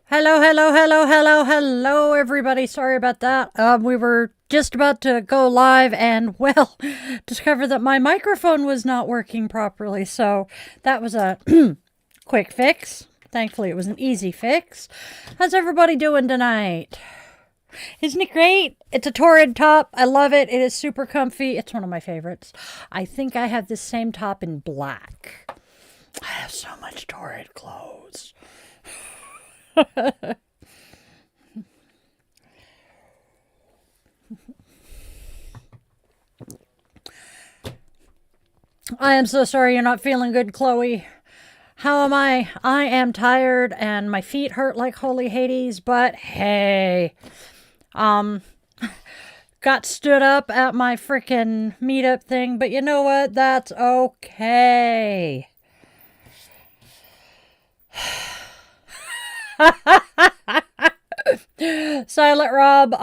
Hello, hello, hello, hello, hello, everybody. Sorry about that. We were just about to go live and, well, discovered that my microphone was not working properly. So that was a quick fix. Thankfully, it was an easy fix. How's everybody doing tonight? Isn't it great? It's a Torrid top. I love it. It is super comfy. It's one of my favorites. I think I have this same top in black. I have so much Torrid clothes. I am so sorry you're not feeling good, Chloe. How am I? I am tired and my feet hurt like holy Hades, but hey. got stood up at my frickin' meetup thing, but you know what? That's okay. Silent Rob,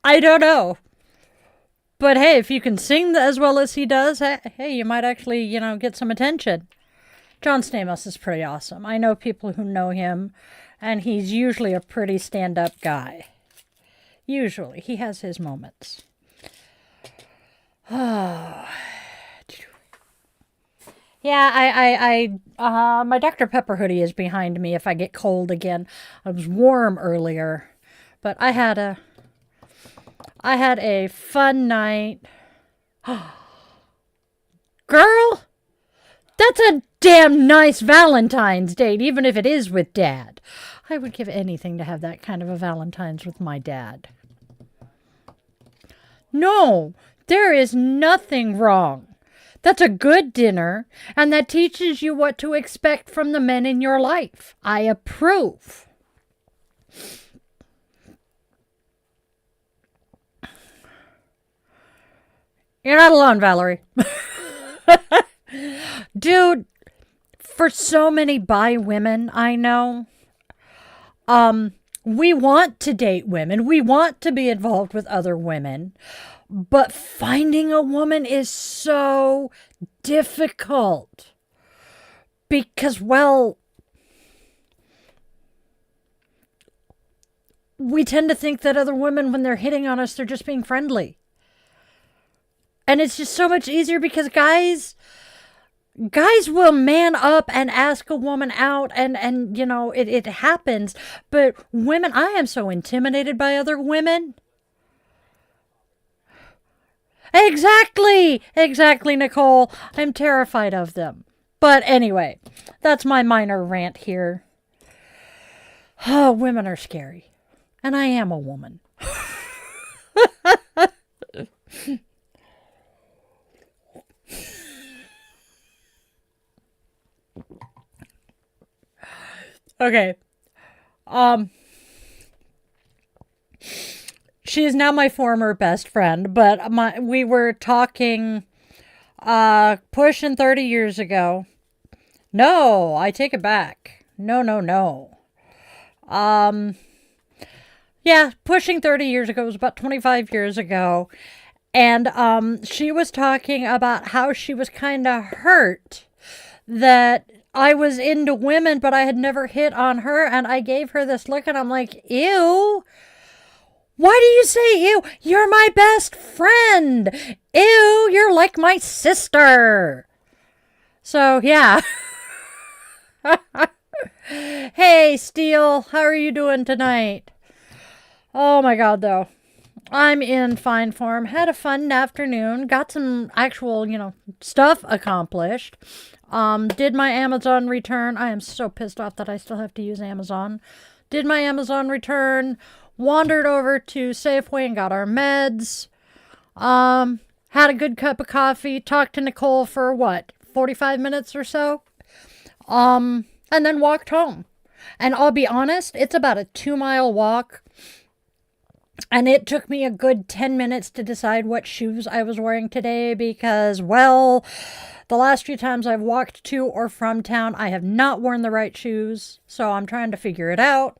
I don't know. But hey, if you can sing as well as he does, hey, you might actually, get some attention. John Stamos is pretty awesome. I know people who know him, and he's usually a pretty stand-up guy. Usually. He has his moments. Yeah, my Dr. Pepper hoodie is behind me if I get cold again. I was warm earlier, but I had a fun night. Girl, that's a damn nice Valentine's date, even if it is with Dad. I would give anything to have that kind of a Valentine's with my dad. No, there is nothing wrong. That's a good dinner, and that teaches you what to expect from the men in your life. I approve. You're not alone, Valerie. Dude, for so many bi women I know, we want to date women. We want to be involved with other women. But finding a woman is so difficult. Because, well, we tend to think that other women, when they're hitting on us, they're just being friendly. And it's just so much easier because guys will man up and ask a woman out, and it happens. But women, I am so intimidated by other women. Exactly, Nicole. I'm terrified of them. But anyway, that's my minor rant here. Oh, women are scary. And I am a woman. Okay. She is now my former best friend, but we were talking pushing 30 years ago. No, I take it back. No. Yeah, pushing 30 years ago. It was about 25 years ago. And she was talking about how she was kind of hurt that I was into women, but I had never hit on her. And I gave her this look, and I'm like, ew. Why do you say ew? You're my best friend. Ew, you're like my sister. So, yeah. Hey, Steele, how are you doing tonight? Oh my God, though. I'm in fine form. Had a fun afternoon. Got some actual, stuff accomplished. Did my Amazon return. I am so pissed off that I still have to use Amazon. Did my Amazon return. Wandered over to Safeway and got our meds. Had a good cup of coffee. Talked to Nicole for 45 minutes or so. And then walked home. And I'll be honest, it's about a 2-mile walk. And it took me a good 10 minutes to decide what shoes I was wearing today because, well, the last few times I've walked to or from town, I have not worn the right shoes. So I'm trying to figure it out.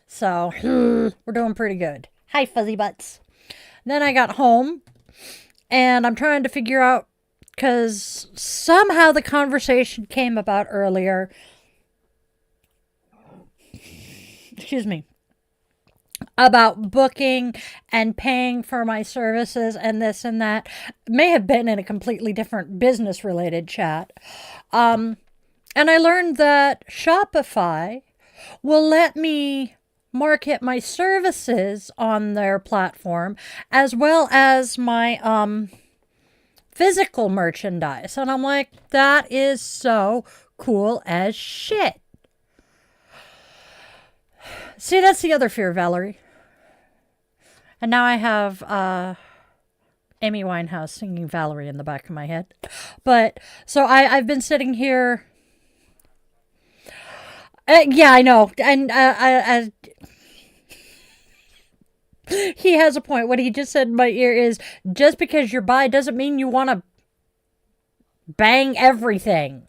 So, we're doing pretty good. Hi, fuzzy butts. Then I got home, and I'm trying to figure out, because somehow the conversation came about earlier. Excuse me. About booking and paying for my services and this and that. May have been in a completely different business-related chat. And I learned that Shopify will let me market my services on their platform as well as my physical merchandise. And I'm like, that is so cool as shit. See, that's the other fear, Valerie. And now I have Amy Winehouse singing Valerie in the back of my head. But, so I've been sitting here. Yeah, I know. And He has a point. What he just said in my ear is, just because you're bi doesn't mean you want to bang everything.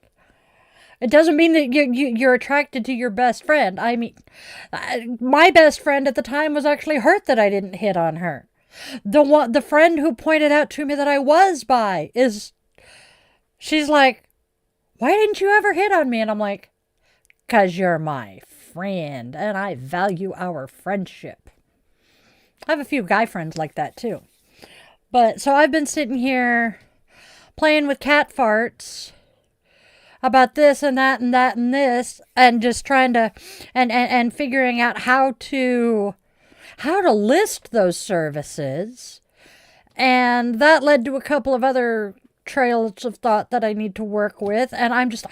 It doesn't mean that you're attracted to your best friend. I mean, my best friend at the time was actually hurt that I didn't hit on her. The friend who pointed out to me that I was bi she's like, why didn't you ever hit on me? And I'm like, 'cause you're my friend and I value our friendship. I have a few guy friends like that too. But so I've been sitting here playing with cat farts about this and that and that and this, and just trying to and figuring out how to list those services. And that led to a couple of other trails of thought that I need to work with, and I'm just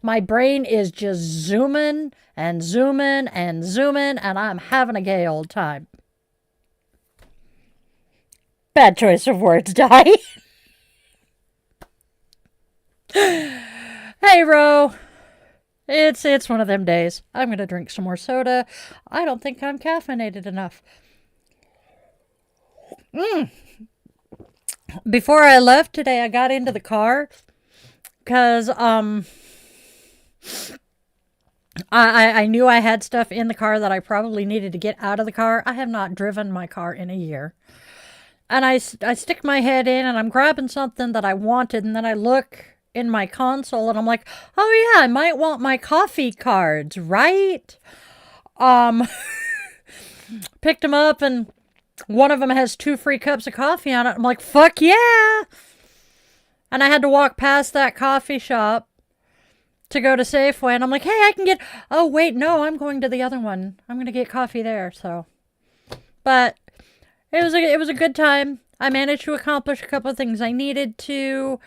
my brain is just zooming and zooming and zooming, and I'm having a gay old time. Bad choice of words, Di. Hey, Ro. It's one of them days. I'm gonna drink some more soda. I don't think I'm caffeinated enough. Before I left today, I got into the car because I knew I had stuff in the car that I probably needed to get out of the car. I have not driven my car in a year. And I stick my head in and I'm grabbing something that I wanted, and then I look in my console and I'm like, oh yeah, I might want my coffee cards, right? Picked them up, and one of them has 2 free cups of coffee on it. I'm like, fuck yeah! And I had to walk past that coffee shop to go to Safeway, and I'm like, hey, I can get, oh wait, no, I'm going to the other one. I'm going to get coffee there, so. But it was a good time. I managed to accomplish a couple of things I needed to.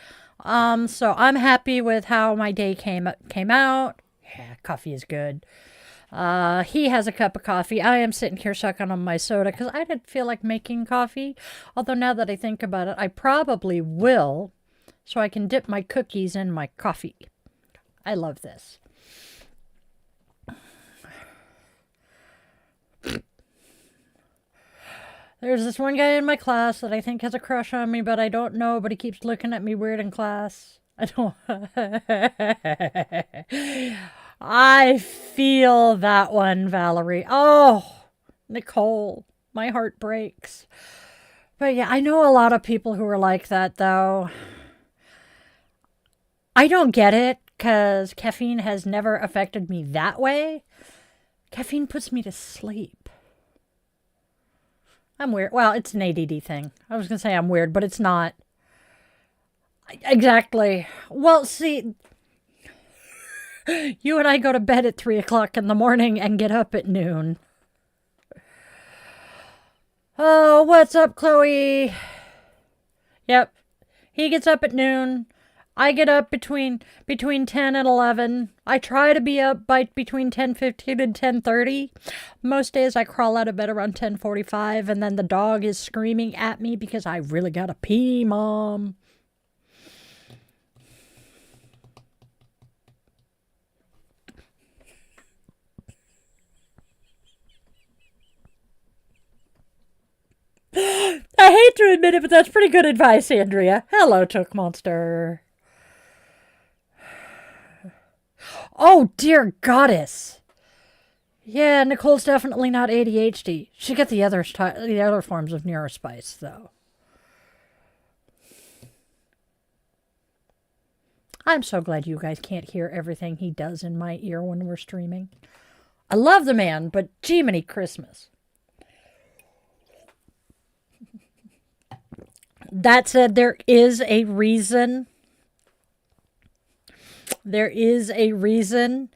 So I'm happy with how my day came out. Yeah, coffee is good. He has a cup of coffee. I am sitting here sucking on my soda because I didn't feel like making coffee. Although now that I think about it, I probably will, so I can dip my cookies in my coffee. I love this. There's this one guy in my class that I think has a crush on me, but I don't know, but he keeps looking at me weird in class. I don't... I feel that one, Valerie. Oh, Nicole, my heart breaks. But yeah, I know a lot of people who are like that, though. I don't get it, because caffeine has never affected me that way. Caffeine puts me to sleep. I'm weird. Well, it's an ADD thing. I was going to say I'm weird, but it's not. Exactly. Well, see, you and I go to bed at 3 o'clock in the morning and get up at noon. Oh, what's up, Chloe? Yep. He gets up at noon. I get up between 10 and 11. I try to be up by between 10:15 and 10:30. Most days I crawl out of bed around 10:45, and then the dog is screaming at me because I really gotta pee, Mom. I hate to admit it, but that's pretty good advice, Andrea. Hello, Took Monster. Oh, dear goddess. Yeah, Nicole's definitely not ADHD. She got the other forms of neurospice, though. I'm so glad you guys can't hear everything he does in my ear when we're streaming. I love the man, but Jiminy Christmas. That said, there is a reason. There is a reason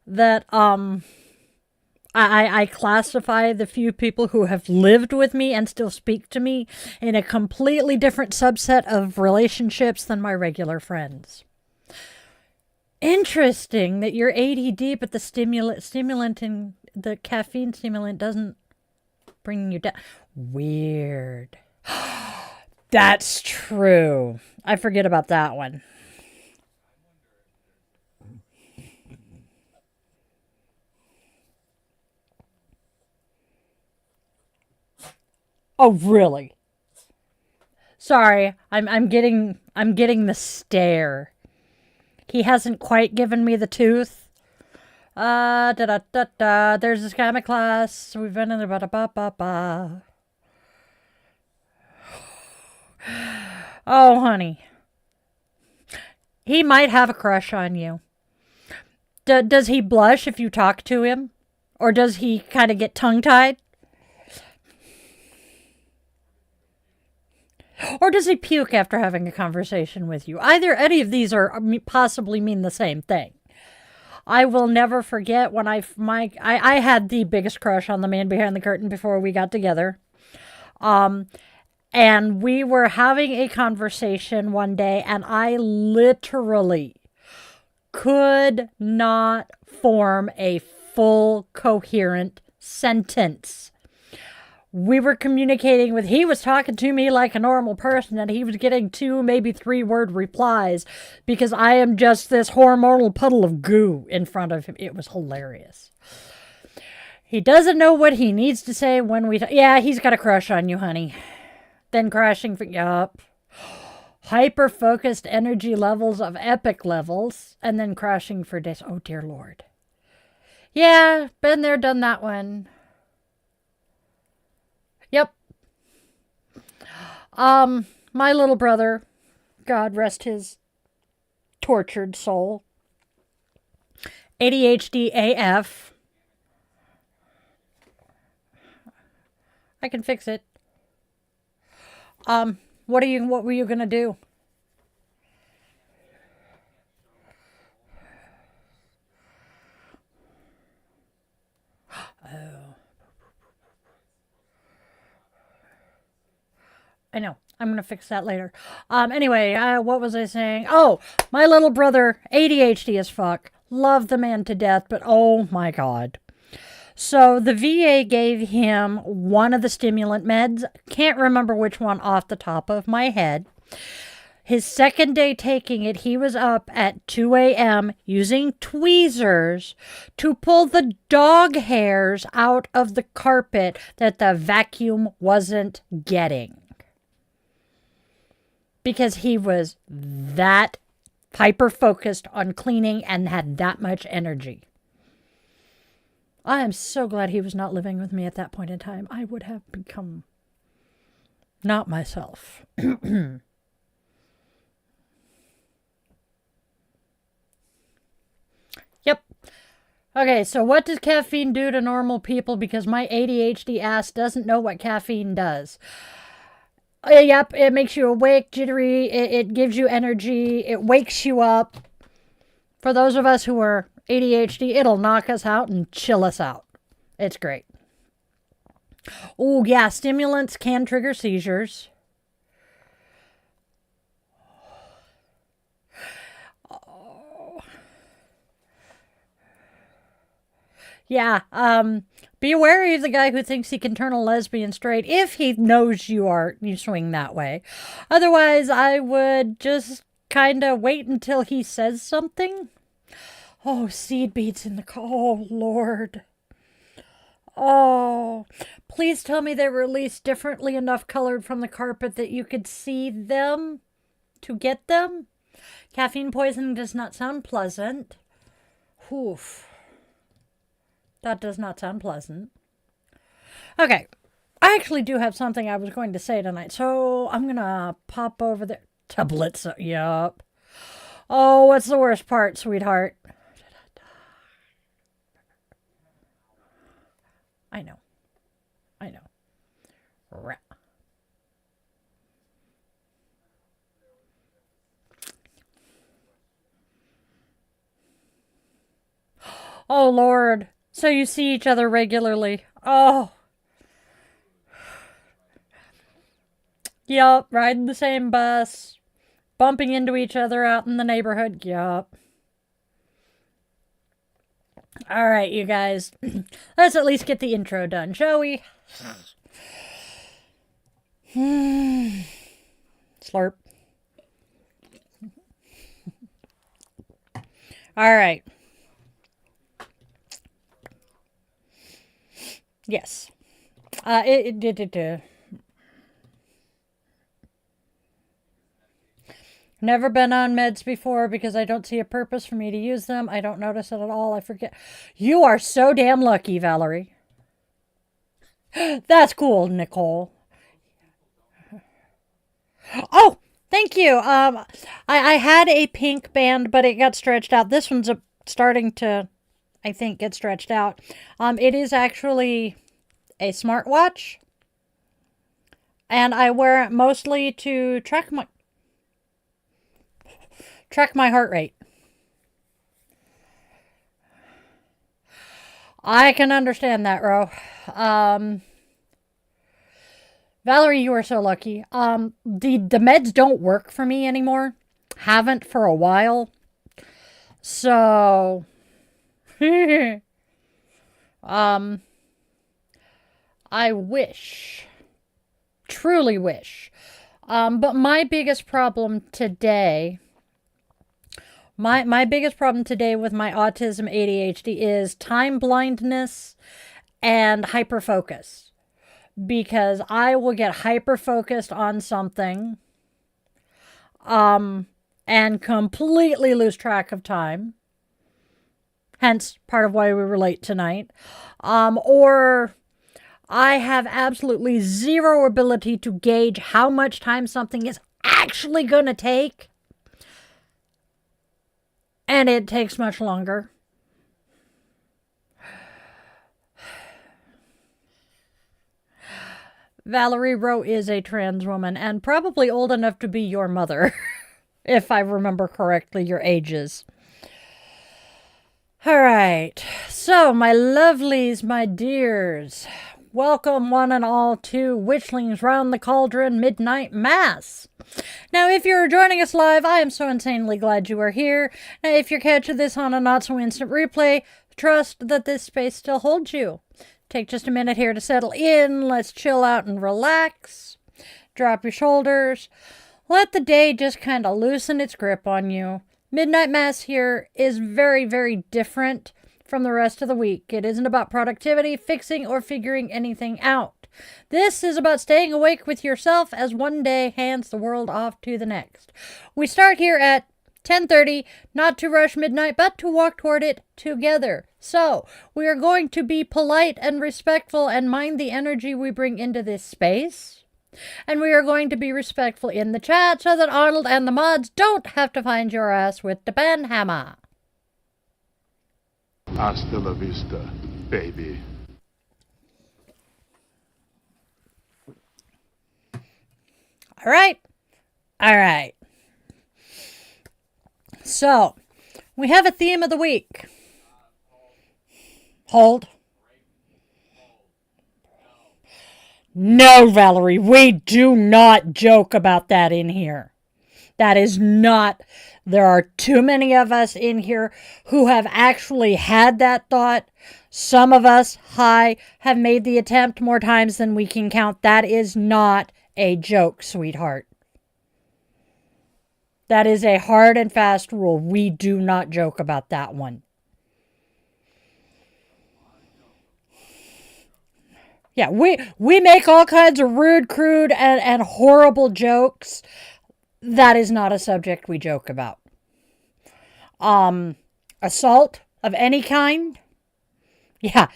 that I classify the few people who have lived with me and still speak to me in a completely different subset of relationships than my regular friends. Interesting that you're ADD, but the stimulant in the caffeine stimulant doesn't bring you down. Weird. That's true. I forget about that one. Oh, really? Sorry, I'm getting the stare. He hasn't quite given me the tooth. Da da da da. There's this guy in my class. We've been in the ba da ba ba ba. Oh, honey. He might have a crush on you. Does he blush if you talk to him? Or does he kind of get tongue tied? Or does he puke after having a conversation with you? Either any of these are possibly mean the same thing. I will never forget when I had the biggest crush on the man behind the curtain before we got together. Um, and we were having a conversation one day, and I literally could not form a full coherent sentence. We were communicating with, he was talking to me like a normal person, and he was getting 2, maybe 3 word replies because I am just this hormonal puddle of goo in front of him. It was hilarious. He doesn't know what he needs to say when yeah, he's got a crush on you, honey. Then crashing for, yup. Hyper focused energy levels of epic levels, and then crashing for days. Oh, dear Lord. Yeah, been there, done that one. Yep. My little brother, God rest his tortured soul, ADHD AF. I can fix it. What were you gonna do? Oh. I know. I'm going to fix that later. Anyway, what was I saying? Oh, my little brother, ADHD as fuck. Love the man to death, but oh my God. So the VA gave him one of the stimulant meds. Can't remember which one off the top of my head. His second day taking it, he was up at 2 a.m. using tweezers to pull the dog hairs out of the carpet that the vacuum wasn't getting. Because he was that hyper focused on cleaning and had that much energy. I am so glad he was not living with me at that point in time. I would have become not myself. Yep. Okay, so what does caffeine do to normal people? Because my ADHD ass doesn't know what caffeine does. Yep, it makes you awake, jittery, it gives you energy, it wakes you up. For those of us who are ADHD, it'll knock us out and chill us out. It's great. Oh, yeah, stimulants can trigger seizures. Oh. Yeah, be wary of the guy who thinks he can turn a lesbian straight if he knows you swing that way. Otherwise, I would just kind of wait until he says something. Oh, seed beads in the oh Lord. Oh, please tell me they were at least differently enough colored from the carpet that you could see them to get them. Caffeine poisoning does not sound pleasant. Oof. That does not sound pleasant. Okay. I actually do have something I was going to say tonight, so I'm going to pop over there. Tablets. Yup. Oh, what's the worst part, sweetheart? I know. I know. Oh, Lord. So you see each other regularly. Oh. Yup, riding the same bus. Bumping into each other out in the neighborhood. Yup. All right, you guys. Let's at least get the intro done, shall we? Slurp. All right. Yes. Never been on meds before because I don't see a purpose for me to use them. I don't notice it at all. I forget. You are so damn lucky, Valerie. That's cool, Nicole. Oh, thank you. I had a pink band, but it got stretched out. This one's starting to, I think, get stretched out. It is actually a smartwatch, and I wear it mostly to track my heart rate. I can understand that, Ro. Valerie, you are so lucky. The meds don't work for me anymore. Haven't for a while. So, I wish, truly wish. But my biggest problem today, my biggest problem today with my autism ADHD is time blindness and hyperfocus. Because I will get hyper focused on something and completely lose track of time. Hence, part of why we were late tonight. Or I have absolutely zero ability to gauge how much time something is actually going to take. And it takes much longer. Valerie Rowe is a trans woman and probably old enough to be your mother, if I remember correctly your ages. All right, so my lovelies, my dears, welcome one and all to Witchlings Round the Cauldron Midnight Mass. Now, if you're joining us live, I am so insanely glad you are here. Now, if you're catching this on a not-so-instant replay, trust that this space still holds you. Take just a minute here to settle in. Let's chill out and relax. Drop your shoulders. Let the day just kind of loosen its grip on you. Midnight Mass here is very, very different from the rest of the week. It isn't about productivity, fixing, or figuring anything out. This is about staying awake with yourself as one day hands the world off to the next. We start here at 10:30, not to rush midnight, but to walk toward it together. So, we are going to be polite and respectful and mind the energy we bring into this space. And we are going to be respectful in the chat so that Arnold and the mods don't have to find your ass with the banhammer. Hasta la vista, baby. All right. All right. So, we have a theme of the week. Hold. No, Valerie, we do not joke about that in here. That is not. There are too many of us in here who have actually had that thought. Some of us, have made the attempt more times than we can count. That is not a joke, sweetheart. That is a hard and fast rule. We do not joke about that one. Yeah, we make all kinds of rude, crude, and horrible jokes. That is not a subject we joke about. Assault of any kind? Yeah,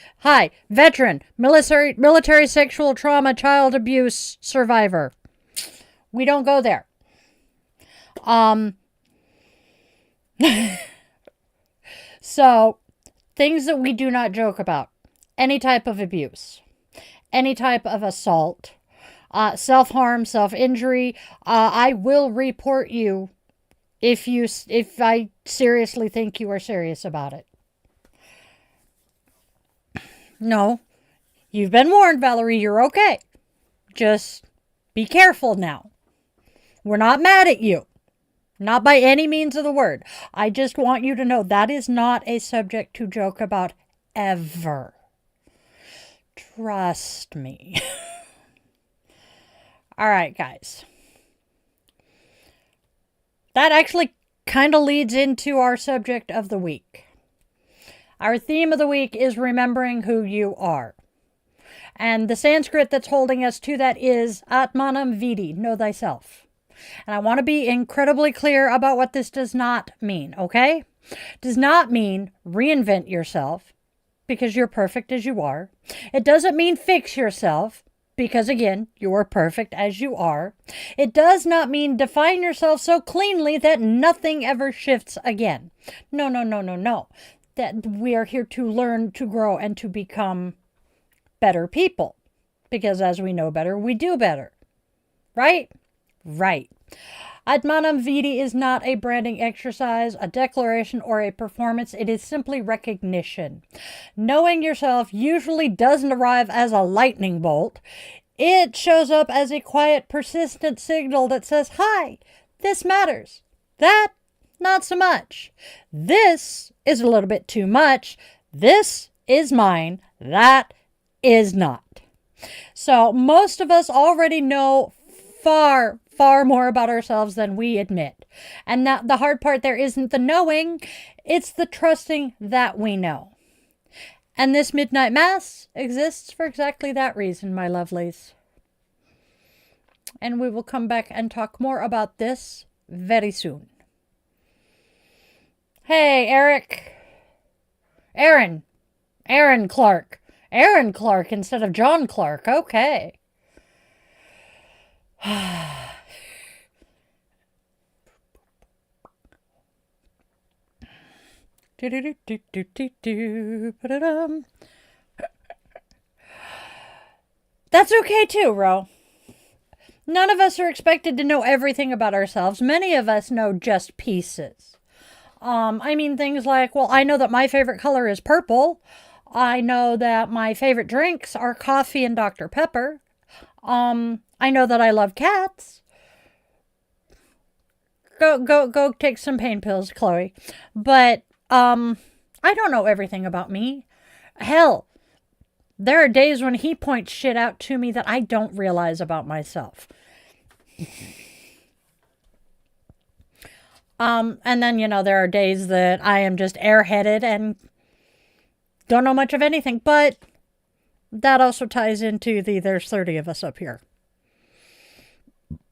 veteran, military sexual trauma, child abuse survivor. We don't go there. So, things that we do not joke about. Any type of abuse. Any type of assault. Self-harm, self-injury. I will report you if I seriously think you are serious about it. No. You've been warned, Valerie. You're okay. Just be careful now. We're not mad at you. Not by any means of the word. I just want you to know that is not a subject to joke about ever. Trust me. All right, guys. That actually kind of leads into our subject of the week. Our theme of the week is remembering who you are. And the Sanskrit that's holding us to that is Atmanam Vidi, know thyself. And I want to be incredibly clear about what this does not mean, okay? Does not mean reinvent yourself because you're perfect as you are. It doesn't mean fix yourself because, again, you are perfect as you are. It does not mean define yourself so cleanly that nothing ever shifts again. No, no, no, no, no. That we are here to learn, to grow, and to become better people. Because as we know better, we do better. Right? Right. Atmanam Vidi is not a branding exercise, a declaration, or a performance. It is simply recognition. Knowing yourself usually doesn't arrive as a lightning bolt. It shows up as a quiet, persistent signal that says, hi, this matters. That, not so much. This is a little bit too much. This is mine. That is not. So most of us already know far more about ourselves than we admit. And that the hard part there isn't the knowing, it's the trusting that we know. And this Midnight Mass exists for exactly that reason, my lovelies. And we will come back and talk more about this very soon. Hey, Eric. Aaron Clark. Aaron Clark instead of John Clark. Okay. That's okay too, Ro. None of us are expected to know everything about ourselves. Many of us know just pieces. I mean things like, well, I know that my favorite color is purple. I know that my favorite drinks are coffee and Dr. Pepper. I know that I love cats. Go take some pain pills, Chloe. But, I don't know everything about me. Hell, there are days when he points shit out to me that I don't realize about myself. And then, there are days that I am just airheaded and don't know much of anything, but that also ties into there's 30 of us up here.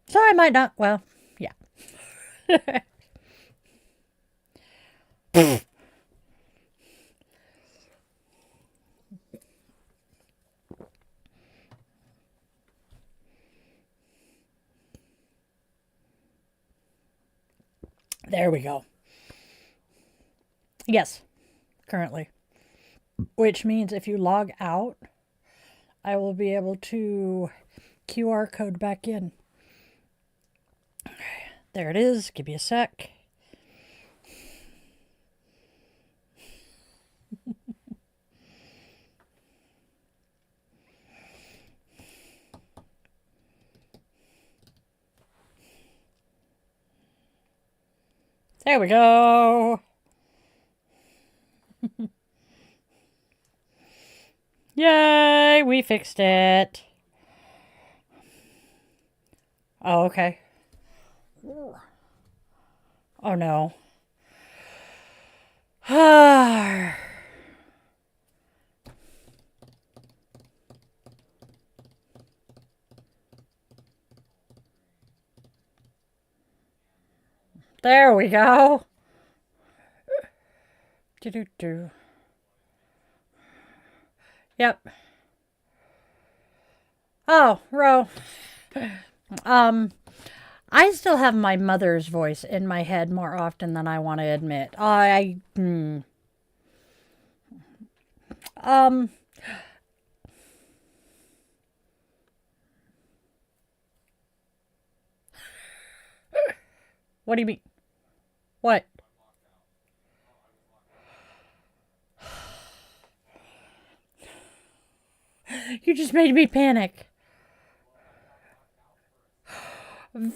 So I might not, well, yeah. There we go. Yes, currently. Which means if you log out, I will be able to QR code back in. There it is. Give me a sec. There we go. Yay, we fixed it. Oh, okay. Oh, no. There we go. Do. Yep. Oh, Ro. I still have my mother's voice in my head more often than I want to admit. What do you mean? What? You just made me panic.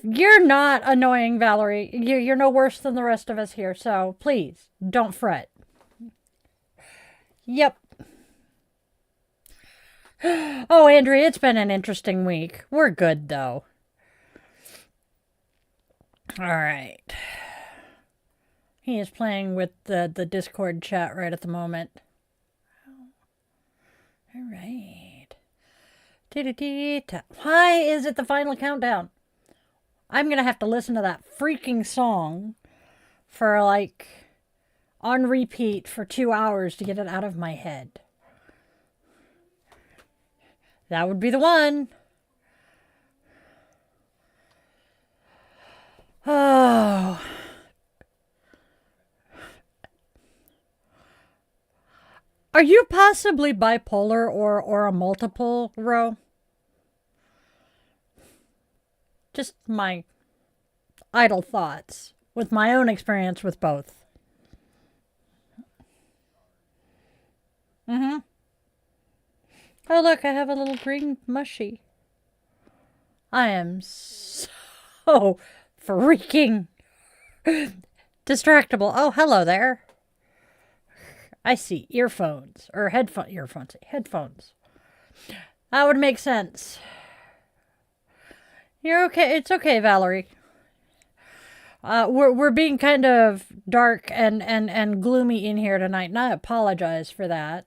You're not annoying, Valerie. You're no worse than the rest of us here, so please, don't fret. Yep. Oh, Andrea, it's been an interesting week. We're good, though. All right. He is playing with the Discord chat right at the moment. All right. Why is it the final countdown? I'm going to have to listen to that freaking song for like on repeat for 2 hours to get it out of my head. That would be the one. Oh. Are you possibly bipolar or a multiple, Ro? Just my idle thoughts with my own experience with both. Mm-hmm. Oh, look, I have a little green mushy. I am so freaking distractible. Oh, hello there. I see earphones or headphones. That would make sense. You're okay. It's okay, Valerie. We're being kind of dark and gloomy in here tonight, and I apologize for that.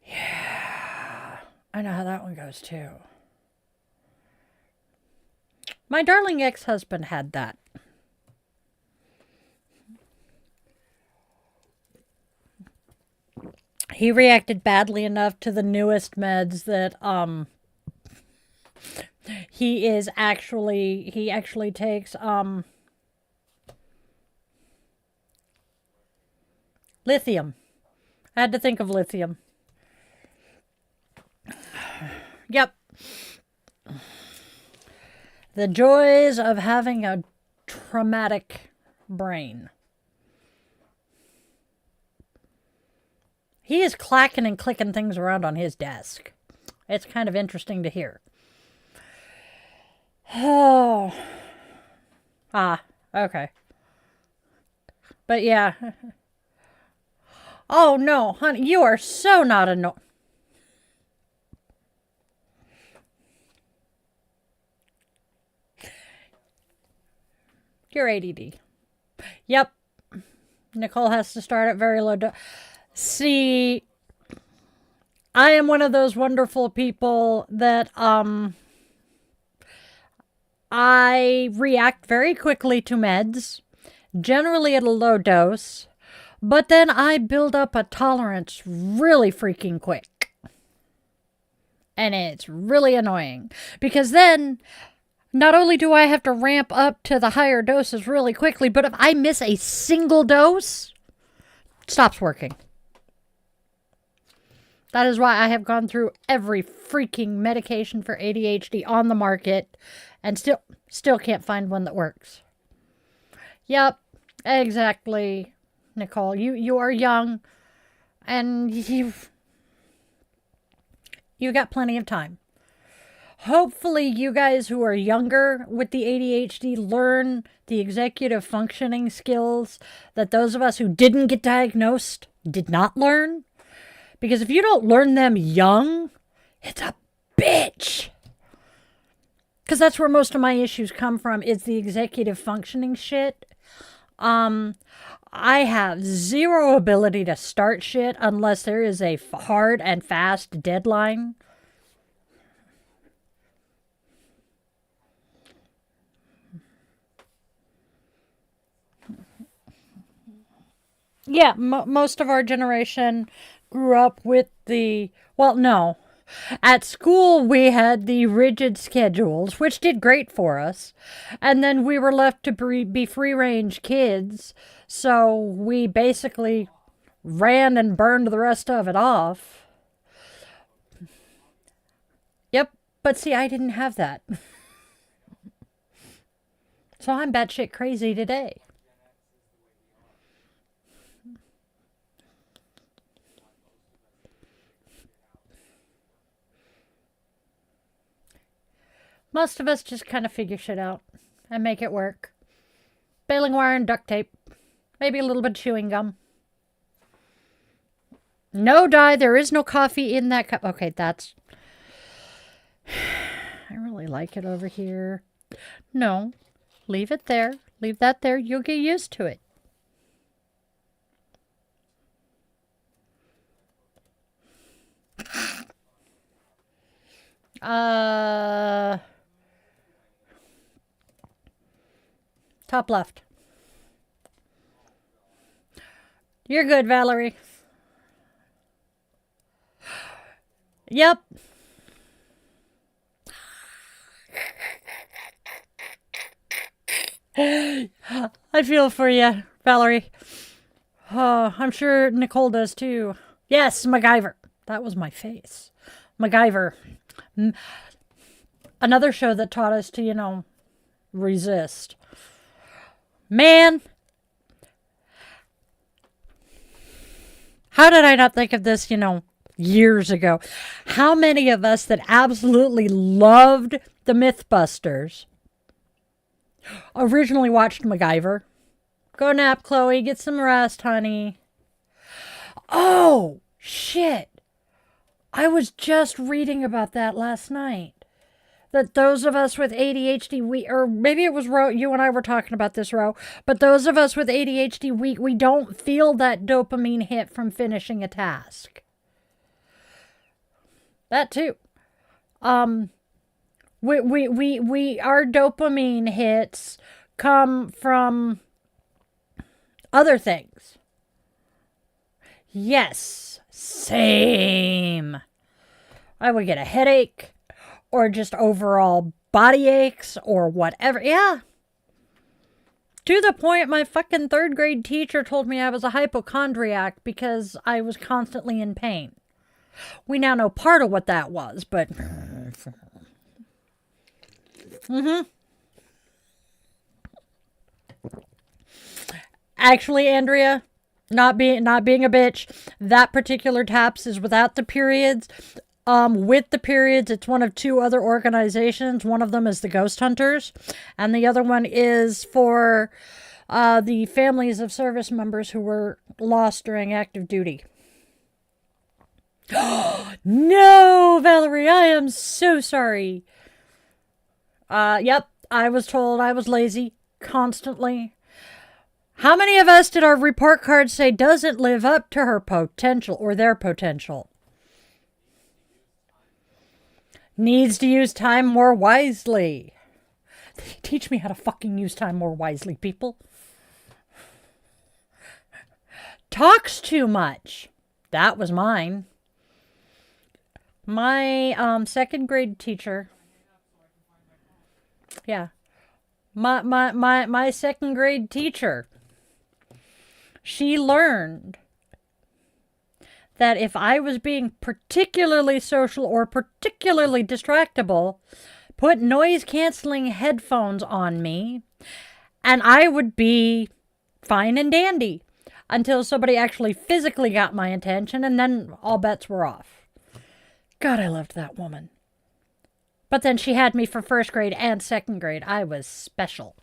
Yeah, I know how that one goes too. My darling ex-husband had that. He reacted badly enough to the newest meds that he actually takes lithium. I had to think of lithium. Yep. The joys of having a traumatic brain. He is clacking and clicking things around on his desk. It's kind of interesting to hear. Oh. Ah, okay. But yeah. Oh no, honey, you are so not annoying. You're ADD. Yep. Nicole has to start at very low dose. See, I am one of those wonderful people that I react very quickly to meds, generally at a low dose, but then I build up a tolerance really freaking quick. And it's really annoying because then not only do I have to ramp up to the higher doses really quickly, but if I miss a single dose, it stops working. That is why I have gone through every freaking medication for ADHD on the market and still can't find one that works. Yep, exactly, Nicole. You are young and you got plenty of time. Hopefully you guys who are younger with the ADHD learn the executive functioning skills that those of us who didn't get diagnosed did not learn. Because if you don't learn them young, it's a bitch. Because that's where most of my issues come from, is the executive functioning shit. I have zero ability to start shit unless there is a hard and fast deadline. Yeah, most of our generation grew up with well, no. At school, we had the rigid schedules, which did great for us. And then we were left to be free-range kids. So we basically ran and burned the rest of it off. Yep. But see, I didn't have that. So I'm batshit crazy today. Most of us just kind of figure shit out and make it work. Baling wire and duct tape. Maybe a little bit of chewing gum. No dye. There is no coffee in that cup. Okay, that's... I really like it over here. No. Leave it there. Leave that there. You'll get used to it. Top left. You're good, Valerie. Yep. I feel for you, Valerie. Oh, I'm sure Nicole does too. Yes, MacGyver. That was my face. MacGyver. Another show that taught us to, resist. Man. How did I not think of this, years ago? How many of us that absolutely loved the Mythbusters originally watched MacGyver? Go nap, Chloe. Get some rest, honey. Oh, shit. I was just reading about that last night. That those of us with ADHD, or maybe it was Ro, you and I were talking about this, Ro, but those of us with ADHD, we don't feel that dopamine hit from finishing a task. That too. Our dopamine hits come from other things. Yes, same. I would get a headache or just overall body aches or whatever. Yeah. To the point my fucking 3rd grade teacher told me I was a hypochondriac because I was constantly in pain. We now know part of what that was, but... Actually, Andrea, not being a bitch, that particular TAPS is without the periods. With the periods, it's one of 2 other organizations. One of them is the Ghost Hunters, and the other one is for the families of service members who were lost during active duty. No, Valerie, I am so sorry. Yep, I was told I was lazy constantly. How many of us did our report card say doesn't live up to her potential or their potential? Needs to use time more wisely. Teach me how to fucking use time more wisely, people. Talks too much. That was mine. My 2nd grade teacher. Yeah. My 2nd grade teacher. She learned that if I was being particularly social or particularly distractible, put noise-canceling headphones on me, and I would be fine and dandy until somebody actually physically got my attention, and then all bets were off. God, I loved that woman. But then she had me for 1st grade and 2nd grade. I was special.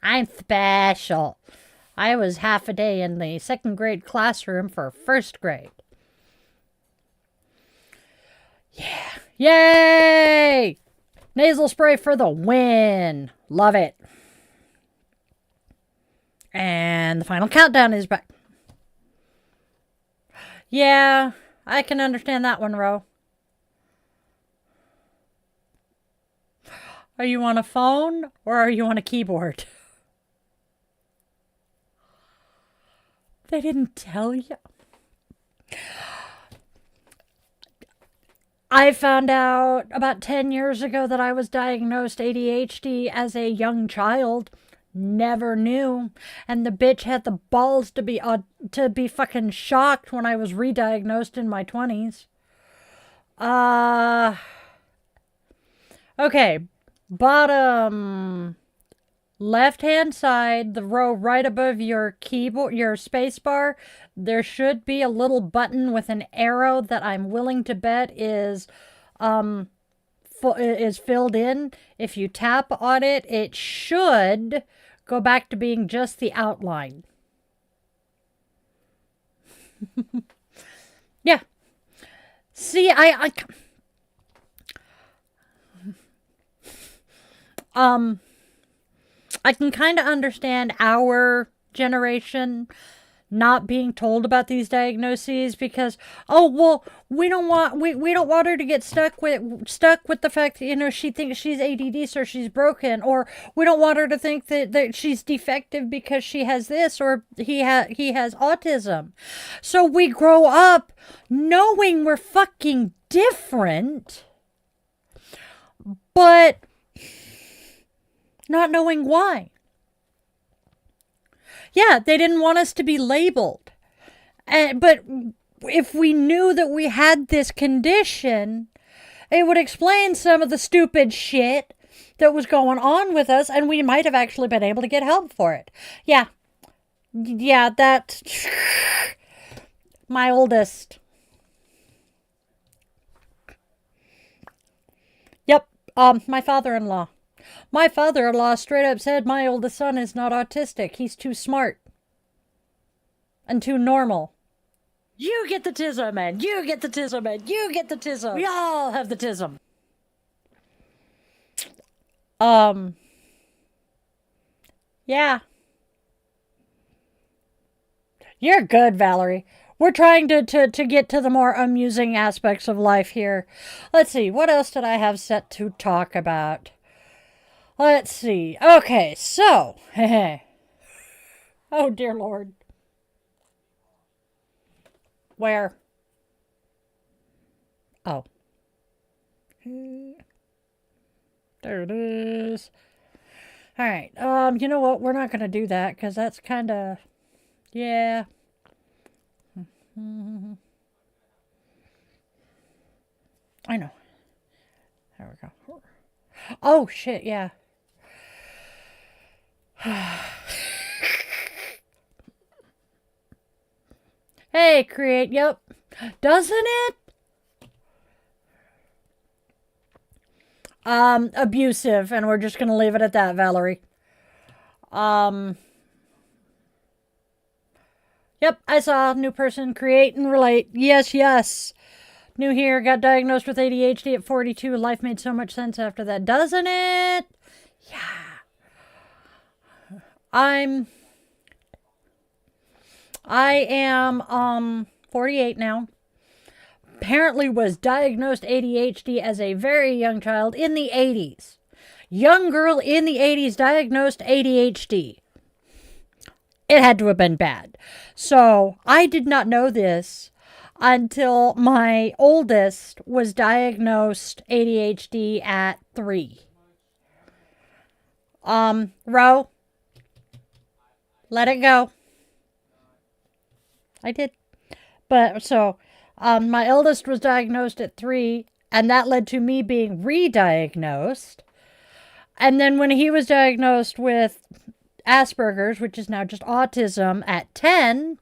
I'm special. I was half a day in the 2nd grade classroom for 1st grade. Yeah. Yay! Nasal spray for the win. Love it. And the final countdown is back. Yeah, I can understand that one, Ro. Are you on a phone or are you on a keyboard? They didn't tell you. I found out about 10 years ago that I was diagnosed ADHD as a young child. Never knew. And the bitch had the balls to be fucking shocked when I was re-diagnosed in my 20s. Okay. Bottom left-hand side, the row right above your keyboard, your space bar, there should be a little button with an arrow that I'm willing to bet is filled in. If you tap on it, it should go back to being just the outline. Yeah. See, I can kind of understand our generation not being told about these diagnoses because, oh, well, we don't want her to get stuck with the fact that, you know, she thinks she's ADD, so she's broken, or we don't want her to think that she's defective because she has this, or he has autism. So we grow up knowing we're fucking different, but not knowing why. Yeah, they didn't want us to be labeled. But if we knew that we had this condition, it would explain some of the stupid shit that was going on with us, and we might have actually been able to get help for it. Yeah, that... My oldest. Yep, my father-in-law. My father-in-law straight up said my oldest son is not autistic. He's too smart. And too normal. You get the tism, and you get the tism, and you get the tism. We all have the tism. Yeah. You're good, Valerie. We're trying to get to the more amusing aspects of life here. Let's see, what else did I have set to talk about? Let's see. Okay, so. Oh, dear Lord. Where? Oh. There it is. All right. You know what? We're not going to do that because that's kind of, yeah. I know. There we go. Oh, shit, yeah. Hey, create, yep. Doesn't it? Abusive, and we're just gonna leave it at that, Valerie. Yep, I saw new person create and relate. Yes. New here, got diagnosed with ADHD at 42. Life made so much sense after that, doesn't it? Yeah. I am 48 now. Apparently was diagnosed ADHD as a very young child in the 80s. Young girl in the 80s diagnosed ADHD. It had to have been bad. So I did not know this until my oldest was diagnosed ADHD at 3. Ro, let it go. I did. But so, my eldest was diagnosed at 3, and that led to me being re-diagnosed. And then when he was diagnosed with Asperger's, which is now just autism, at 10,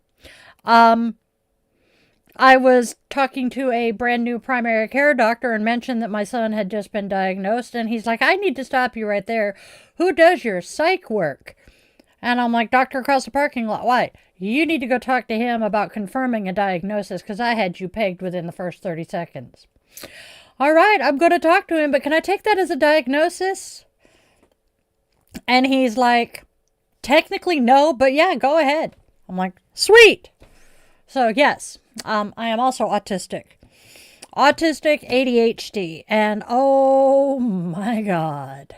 I was talking to a brand new primary care doctor and mentioned that my son had just been diagnosed. And he's like, I need to stop you right there. Who does your psych work? And I'm like, doctor across the parking lot. Why? You need to go talk to him about confirming a diagnosis because I had you pegged within the first 30 seconds. All right, I'm going to talk to him, but can I take that as a diagnosis? And he's like, technically no, but yeah, go ahead. I'm like, sweet. So yes, I am also autistic. Autistic ADHD. And oh my God.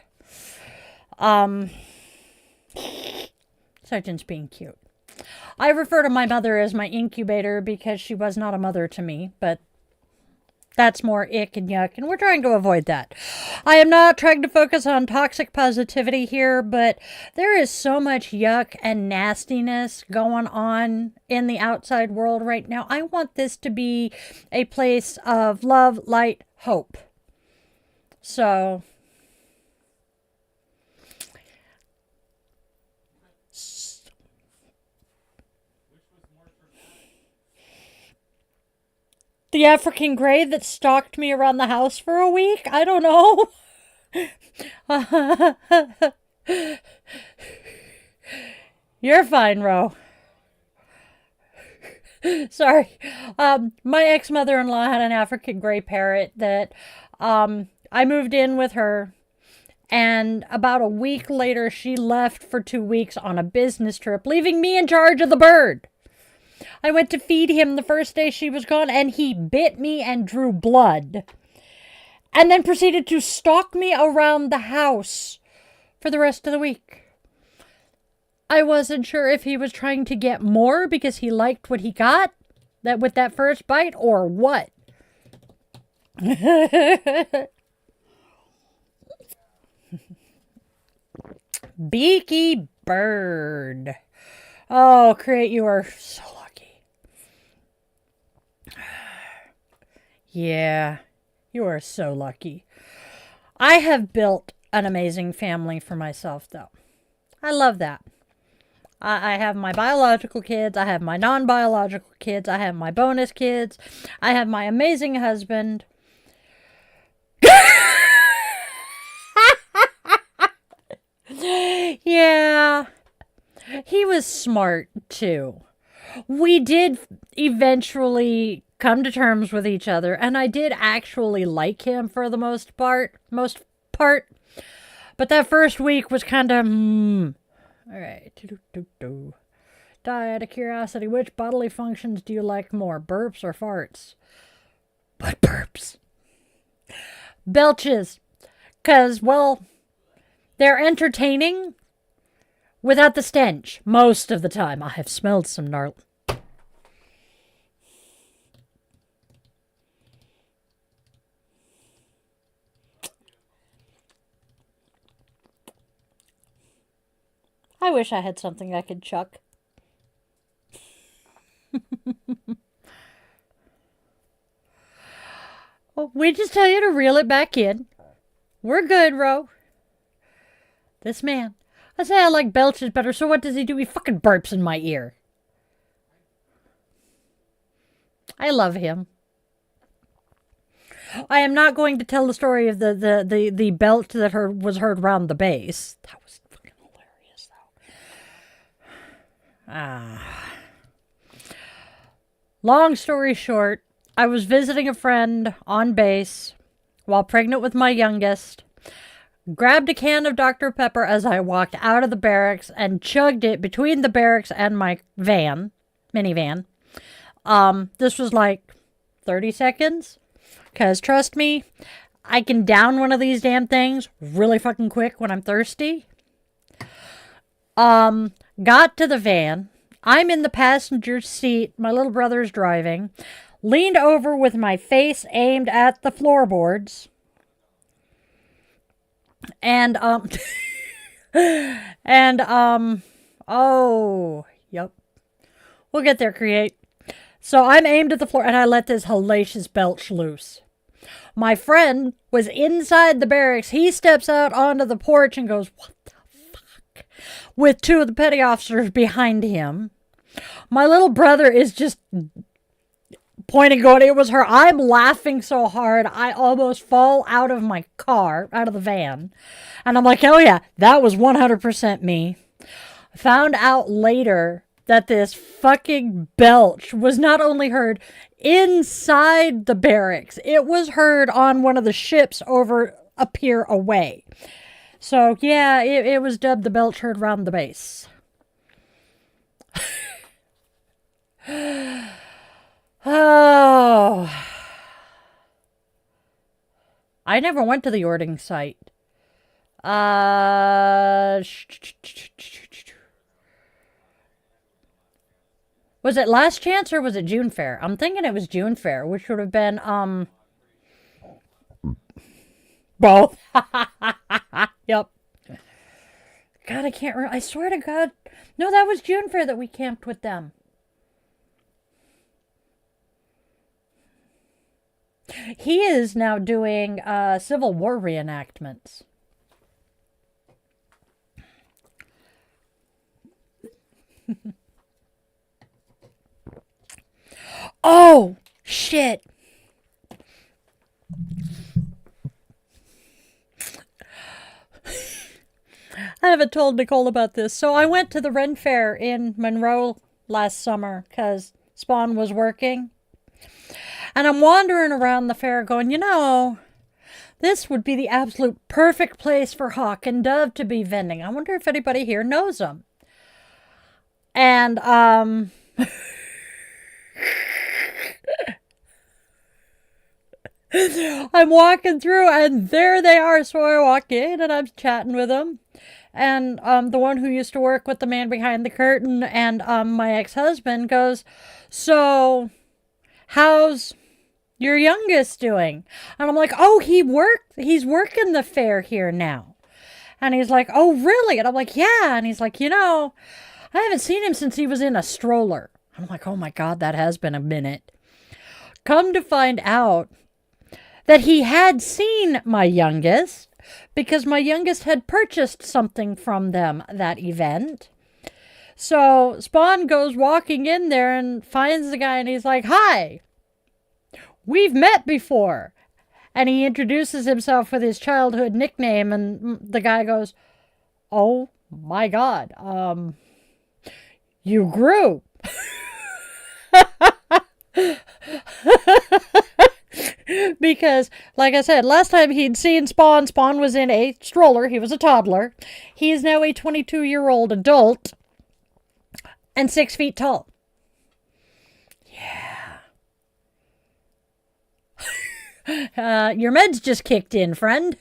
Sergeant's being cute. I refer to my mother as my incubator because she was not a mother to me, but that's more ick and yuck, and we're trying to avoid that. I am not trying to focus on toxic positivity here, but there is so much yuck and nastiness going on in the outside world right now. I want this to be a place of love, light, hope. So the African Grey that stalked me around the house for a week? I don't know. You're fine, Ro. Sorry. My ex-mother-in-law had an African Grey parrot that I moved in with her. And about a week later, she left for 2 weeks on a business trip, leaving me in charge of the bird. I went to feed him the first day she was gone, and he bit me and drew blood. And then proceeded to stalk me around the house for the rest of the week. I wasn't sure if he was trying to get more because he liked what he got with that first bite or what. Beaky bird. Oh, Create, you are so lucky. Yeah, you are so lucky. I have built an amazing family for myself, though. I love that. I have my biological kids. I have my non-biological kids. I have my bonus kids. I have my amazing husband. Yeah. He was smart, too. We did eventually come to terms with each other, and I did actually like him for the most part. But that first week was kind of, All right. Die out of curiosity. Which bodily functions do you like more, burps or farts? What burps? Belches. Because, well, they're entertaining without the stench. Most of the time. I have smelled some gnarly. I wish I had something I could chuck. Well, we just tell you to reel it back in. We're good, Ro. This man. I say I like belches better, so what does he do? He fucking burps in my ear. I love him. I am not going to tell the story of the belch that was heard round the base. That was fucking hilarious, though. Long story short, I was visiting a friend on base while pregnant with my youngest. Grabbed a can of Dr. Pepper as I walked out of the barracks and chugged it between the barracks and my minivan. This was like 30 seconds. Because trust me, I can down one of these damn things really fucking quick when I'm thirsty. Got to the van. I'm in the passenger seat. My little brother's driving. Leaned over with my face aimed at the floorboards. And, oh, yep. We'll get there, Create. So I'm aimed at the floor and I let this hellacious belch loose. My friend was inside the barracks. He steps out onto the porch and goes, "What the fuck?" with two of the petty officers behind him. My little brother is just pointing, going, "It was her." I'm laughing so hard, I almost fall out of my car, out of the van. And I'm like, oh yeah, that was 100% me. Found out later that this fucking belch was not only heard inside the barracks, it was heard on one of the ships over a pier away. So yeah, it was dubbed the belch heard round the base. Oh. I never went to the Ording site. Was it Last Chance or was it June Fair? I'm thinking it was June Fair, which would have been, both. Yep. God, I can't remember. I swear to God. No, that was June Fair that we camped with them. He is now doing Civil War reenactments. Oh, shit. I haven't told Nicole about this. So I went to the Ren Fair in Monroe last summer because Spawn was working. And I'm wandering around the fair going, you know, this would be the absolute perfect place for Hawk and Dove to be vending. I wonder if anybody here knows them. And, I'm walking through and there they are. So I walk in and I'm chatting with them. And the one who used to work with the man behind the curtain and my ex-husband goes, so how's your youngest doing? And I'm like, oh, he's working the fair here now. And he's like, oh, really? And I'm like, yeah. And he's like, I haven't seen him since he was in a stroller. I'm like, oh my God, that has been a minute. Come to find out that he had seen my youngest because my youngest had purchased something from them that event. So Spawn goes walking in there and finds the guy and he's like, hi, we've met before. And he introduces himself with his childhood nickname and the guy goes, oh my God, you grew. Because, like I said, last time he'd seen Spawn was in a stroller. He was a toddler. He is now a 22-year-old adult and 6 feet tall. Yeah. Your meds just kicked in, friend.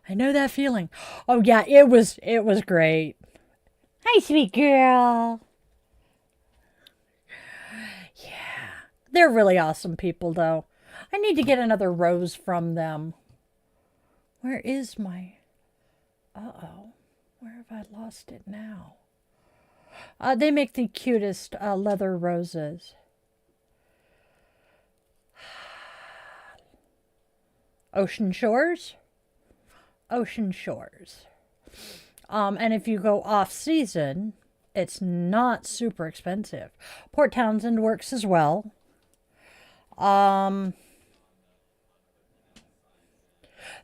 I know that feeling. Oh, yeah, it was great. Hi, sweet girl. Yeah. They're really awesome people, though. I need to get another rose from them. Where is my... Uh-oh. Where have I lost it now? They make the cutest leather roses. Ocean Shores? Ocean Shores. And if you go off-season, it's not super expensive. Port Townsend works as well.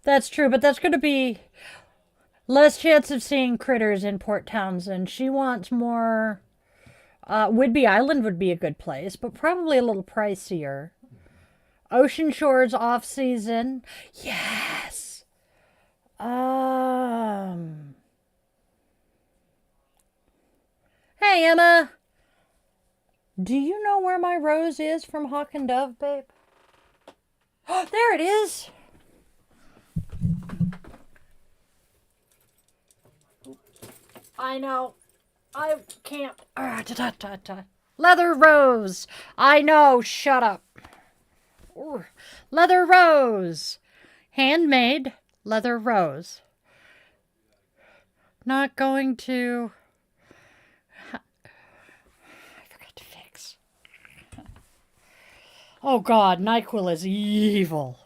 That's true, but that's going to be less chance of seeing critters in Port Townsend. She wants more... Whidbey Island would be a good place, but probably a little pricier. Ocean Shores off-season. Yes! Hey, Emma! Do you know where my rose is from Hawk and Dove, babe? Oh, there it is! I know. I can't. Leather rose. I know. Shut up. Leather rose. Handmade leather rose. Not going to... I forgot to fix. Oh God, NyQuil is evil.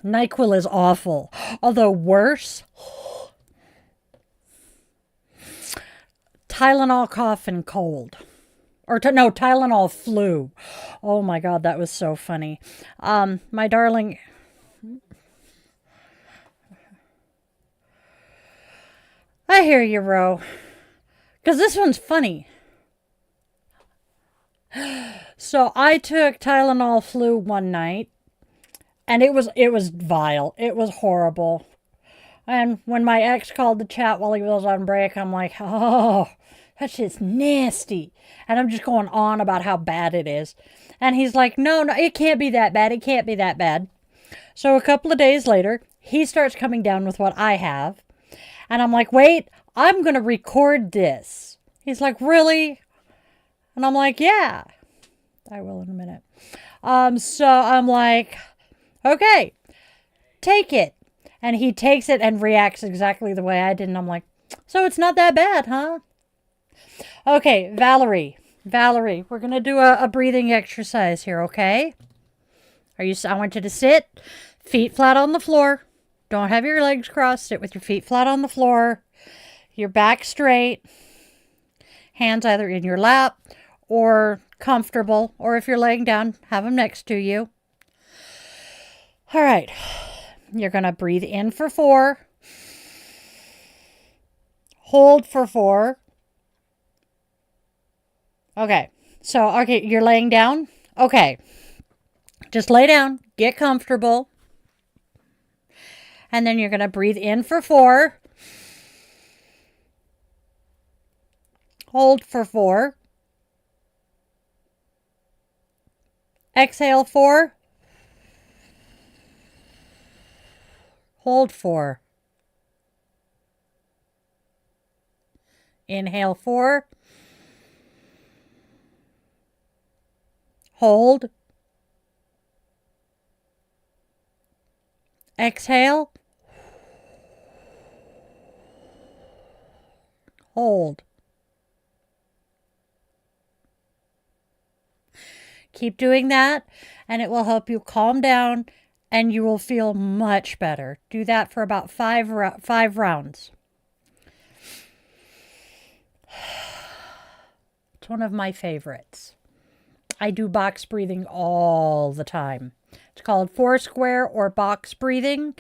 NyQuil is awful. Although worse... Tylenol cough and cold. No, Tylenol flu. Oh my God, that was so funny. My darling... I hear you, Ro. Because this one's funny. So I took Tylenol flu one night. And it was vile. It was horrible. And when my ex called the chat while he was on break, I'm like, oh, that shit's nasty. And I'm just going on about how bad it is. And he's like, no, it can't be that bad. It can't be that bad. So a couple of days later, he starts coming down with what I have. And I'm like, wait, I'm going to record this. He's like, really? And I'm like, yeah, I will in a minute. So I'm like, okay, take it. And he takes it and reacts exactly the way I did. And I'm like, so it's not that bad, huh? Okay, Valerie, we're going to do a breathing exercise here, okay? I want you to sit, feet flat on the floor. Don't have your legs crossed. Sit with your feet flat on the floor. Your back straight. Hands either in your lap or comfortable. Or if you're laying down, have them next to you. All right. You're going to breathe in for 4. Hold for 4. Okay. So, you're laying down? Okay. Just lay down. Get comfortable. And then you're going to breathe in for 4. Hold for 4. Exhale 4. Hold 4. Inhale 4. Hold. Exhale. Hold. Keep doing that, and it will help you calm down, and you will feel much better. Do that for about 5 rounds. It's one of my favorites. I do box breathing all the time. It's called Foursquare or box breathing.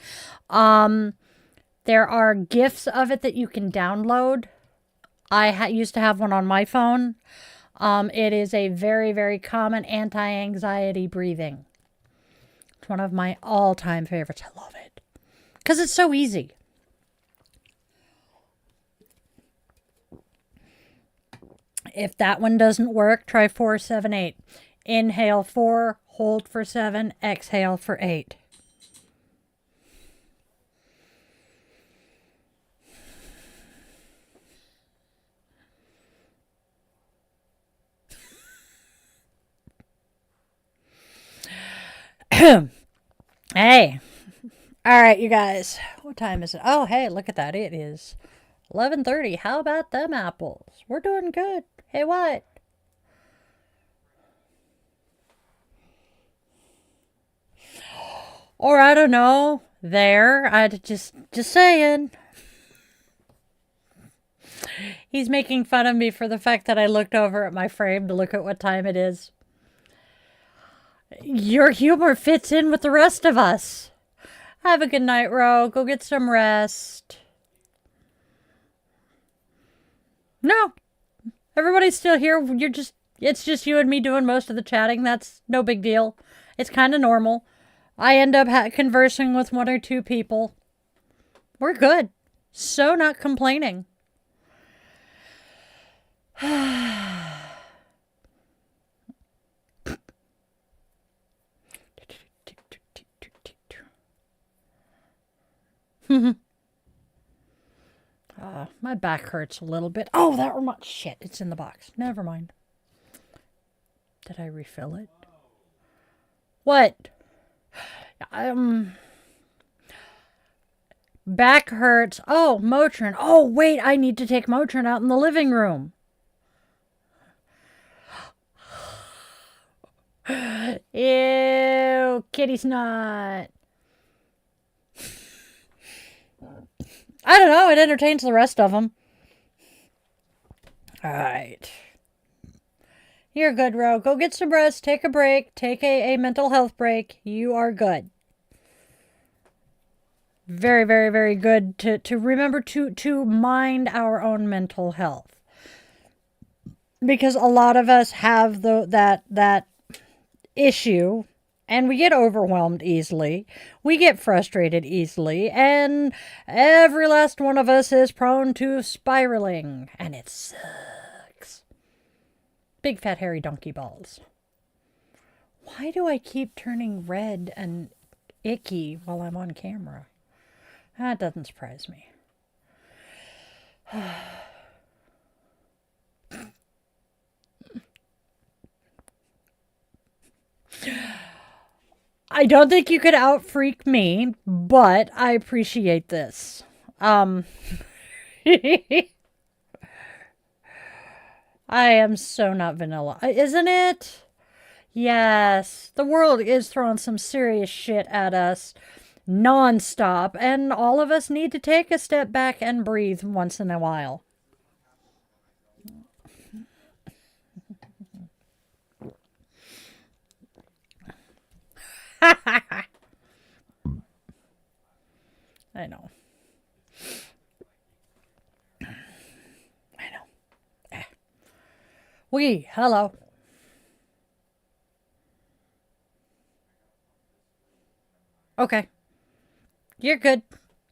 There are GIFs of it that you can download. I used to have one on my phone. It is a very, very common anti-anxiety breathing. It's one of my all-time favorites. I love it. Because it's so easy. If that one doesn't work, try 4, 7, 8. Inhale 4, hold for 7, exhale for 8. Hey. All right, you guys. What time is it? Oh, hey, look at that. It is 11:30. How about them apples? We're doing good. Hey, what? Or I don't know. There. I just saying. He's making fun of me for the fact that I looked over at my frame to look at what time it is. Your humor fits in with the rest of us. Have a good night, Ro. Go get some rest. No. Everybody's still here. It's just you and me doing most of the chatting. That's no big deal. It's kind of normal. I end up conversing with 1 or 2 people. We're good. So not complaining. My back hurts a little bit. Oh, that reminds... Shit, it's in the box. Never mind. Did I refill it? What? Back hurts. Oh, Motrin. Oh, wait, I need to take Motrin out in the living room. Ew, kitty snot. I don't know. It entertains the rest of them. All right. You're good, Ro. Go get some rest. Take a break. Take a mental health break. You are good. Very, very, very good to remember to mind our own mental health. Because a lot of us have that issue. And we get overwhelmed easily. We get frustrated easily. And every last one of us is prone to spiraling. And it sucks. Big fat hairy donkey balls. Why do I keep turning red and icky while I'm on camera? That doesn't surprise me. I don't think you could out-freak me, but I appreciate this. I am so not vanilla. Isn't it? Yes. The world is throwing some serious shit at us non-stop, and all of us need to take a step back and breathe once in a while. I know. Hello. Okay. You're good.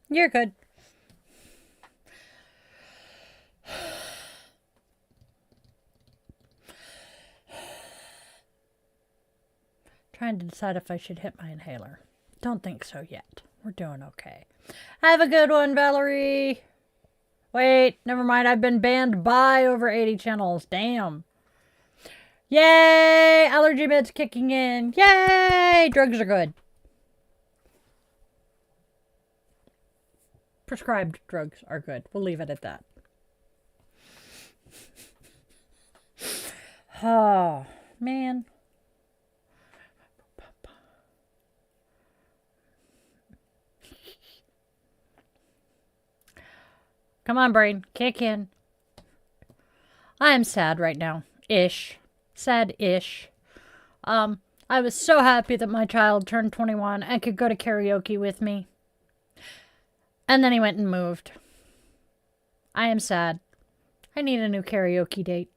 You're good. trying to decide if I should hit my inhaler. Don't think so yet. We're doing okay. Have a good one, Valerie. Wait, never mind. I've been banned by over 80 channels. Damn. Yay! Allergy meds kicking in. Yay! Drugs are good. Prescribed drugs are good. We'll leave it at that. Oh, man. Come on, brain. Kick in. I am sad right now. Ish. Sad-ish. I was so happy that my child turned 21 and could go to karaoke with me. And then he went and moved. I am sad. I need a new karaoke date.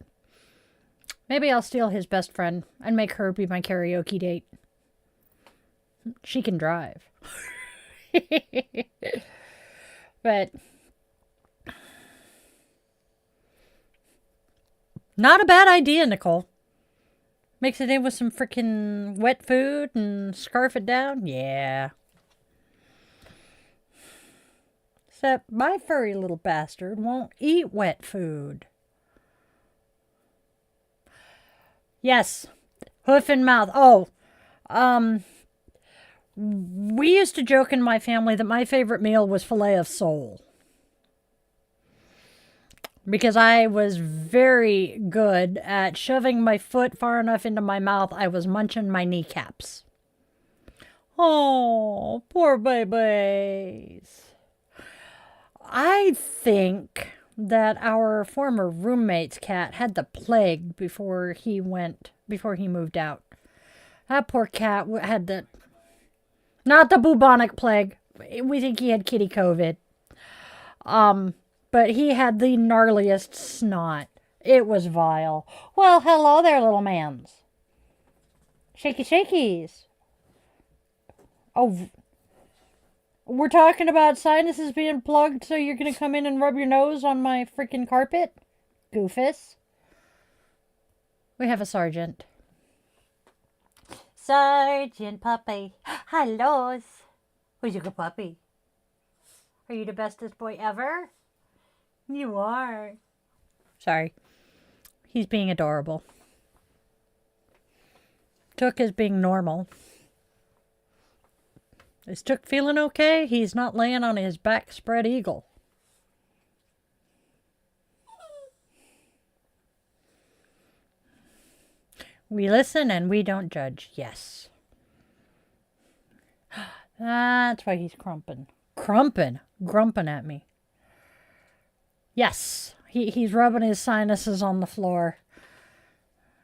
Maybe I'll steal his best friend and make her be my karaoke date. She can drive. But not a bad idea, Nicole. Mix it in with some freaking wet food and scarf it down. Yeah. Except my furry little bastard won't eat wet food. Yes. Hoof and mouth. Oh. We used to joke in my family that my favorite meal was filet of sole. Because I was very good at shoving my foot far enough into my mouth, I was munching my kneecaps. Oh, poor babies. I think that our former roommate's cat had the plague before he moved out. That poor cat had not the bubonic plague. We think he had kitty COVID. But he had the gnarliest snot. It was vile. Well, hello there, little mans. Shaky shakies. Oh, we're talking about sinuses being plugged, so you're going to come in and rub your nose on my freaking carpet? Goofus. We have a sergeant. Sergeant Puppy. Hello. Who's your good puppy? Are you the bestest boy ever? You are. Sorry. He's being adorable. Took is being normal. Is Took feeling okay? He's not laying on his back spread eagle. We listen and we don't judge. Yes. That's why he's crumping. Grumping at me. Yes, he's rubbing his sinuses on the floor.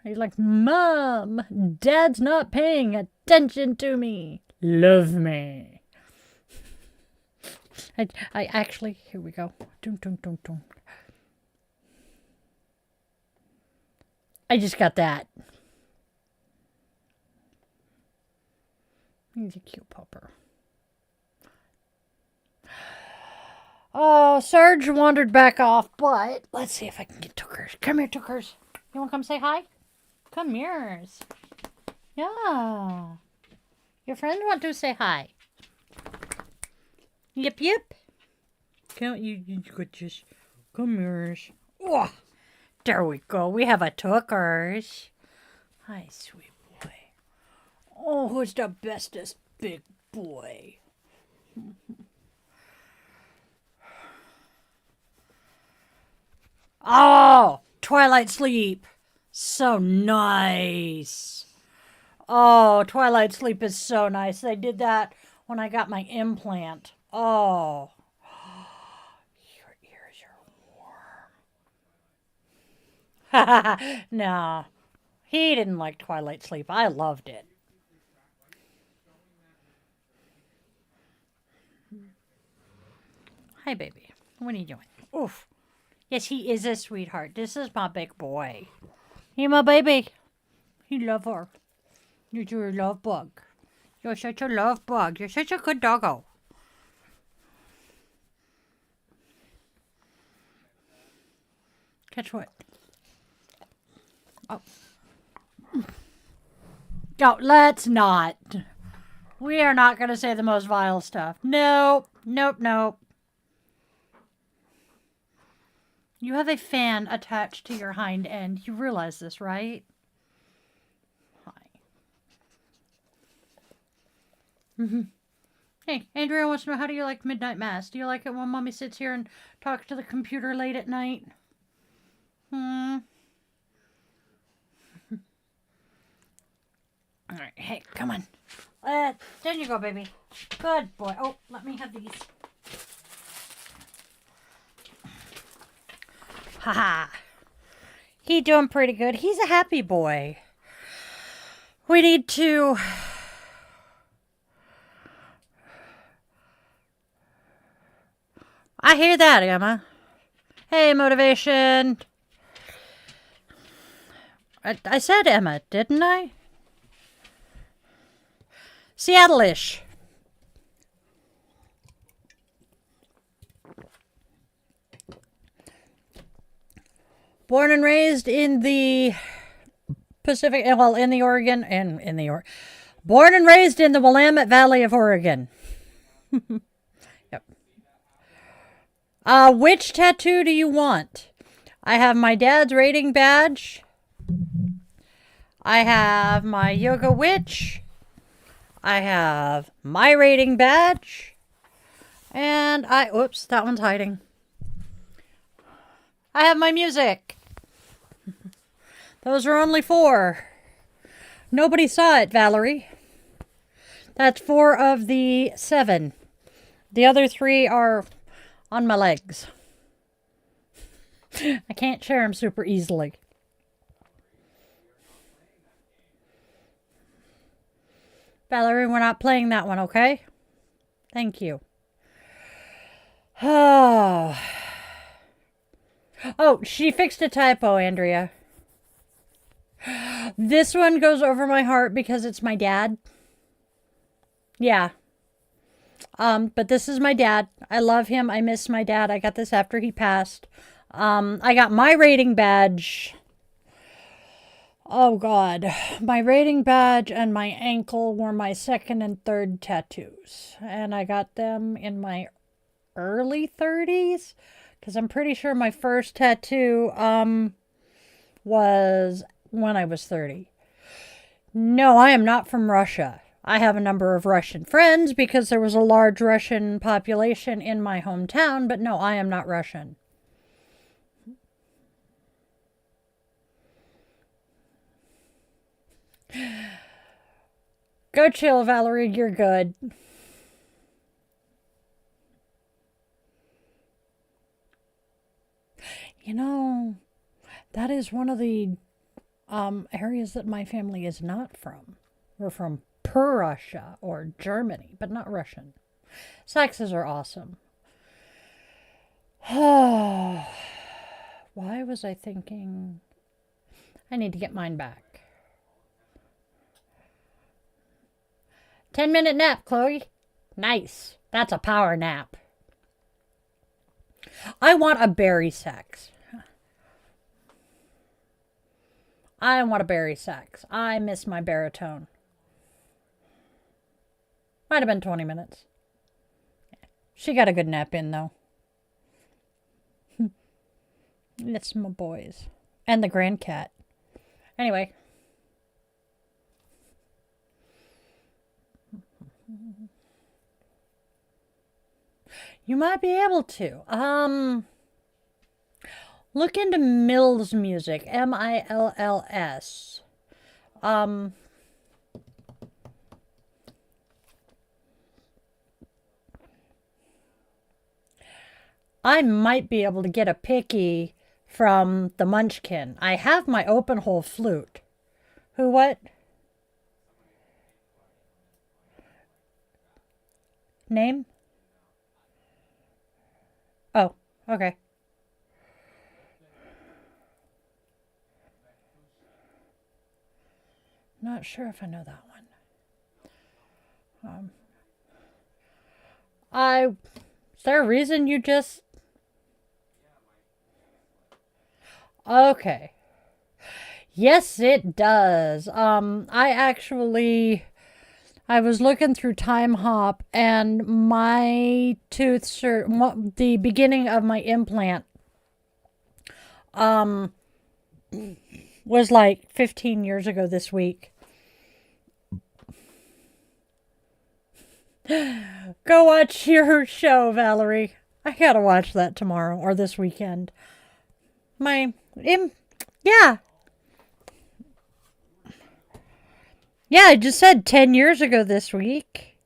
He's like, Mom, Dad's not paying attention to me. Love me. I actually, here we go. Dum, dum, dum, dum. I just got that. He's a cute pupper. Oh, Serge wandered back off, but let's see if I can get Tookers. Come here, Tookers. You want to come say hi? Come here. Yeah. Your friends want to say hi. Yep, yep. Can't you could just come here. Oh, there we go. We have a Tookers. Hi, sweet boy. Oh, who's the bestest big boy? Oh, Twilight Sleep. So nice. Oh, Twilight Sleep is so nice. They did that when I got my implant. Oh. Your ears are warm. No. He didn't like Twilight Sleep. I loved it. Hi, baby. What are you doing? Oof. Yes, he is a sweetheart. This is my big boy. He my baby. He love her. You're a love bug. You're such a love bug. You're such a good doggo. Catch what? Oh. Don't, let's not. We are not going to say the most vile stuff. Nope. Nope, nope. You have a fan attached to your hind end. You realize this, right? Hi. Hey, Andrea wants to know, how do you like Midnight Mass? Do you like it when Mommy sits here and talks to the computer late at night? Alright, hey, come on. There you go, baby. Good boy. Oh, let me have these. Haha. He doing pretty good. He's a happy boy. We need to... I hear that, Emma. Hey, motivation. I said Emma, didn't I? Seattle-ish. Born and raised in the Pacific, well, in the Oregon, born and raised in the Willamette Valley of Oregon. Yep. Which tattoo do you want? I have my dad's rating badge. I have my yoga witch. I have my rating badge. And oops, that one's hiding. I have my music. Those are only 4. Nobody saw it, Valerie. That's 4 of the 7. The other 3 are on my legs. I can't share them super easily. Valerie, we're not playing that one, okay? Thank you. Oh, she fixed a typo, Andrea. This one goes over my heart because it's my dad. Yeah. But this is my dad. I love him. I miss my dad. I got this after he passed. I got my rating badge. Oh, God. My rating badge and my ankle were my 2nd and 3rd tattoos. And I got them in my early 30s. Because I'm pretty sure my first tattoo was when I was 30. No, I am not from Russia. I have a number of Russian friends because there was a large Russian population in my hometown. But no, I am not Russian. Go chill, Valerie. You're good. You know, that is one of the areas that my family is not from. We're from Prussia or Germany, but not Russian. Saxes are awesome. Why was I thinking I need to get mine back? 10-minute nap, Chloe. Nice. That's a power nap. I want a berry sax. I want a berry sax. I miss my baritone. Might have been 20 minutes. She got a good nap in, though. It's my boys. And the grand cat. Anyway. You might be able to. Look into Mills music. Mills. I might be able to get a picky from the Munchkin. I have my open hole flute. Who, what? Name? Oh, okay. Not sure if I know that one. Is there a reason you just... Okay. Yes, it does. I was looking through Time Hop, and my the beginning of my implant, um, was like 15 years ago this week. Go watch your show, Valerie. I gotta watch that tomorrow or this weekend. Yeah. Yeah, I just said 10 years ago this week.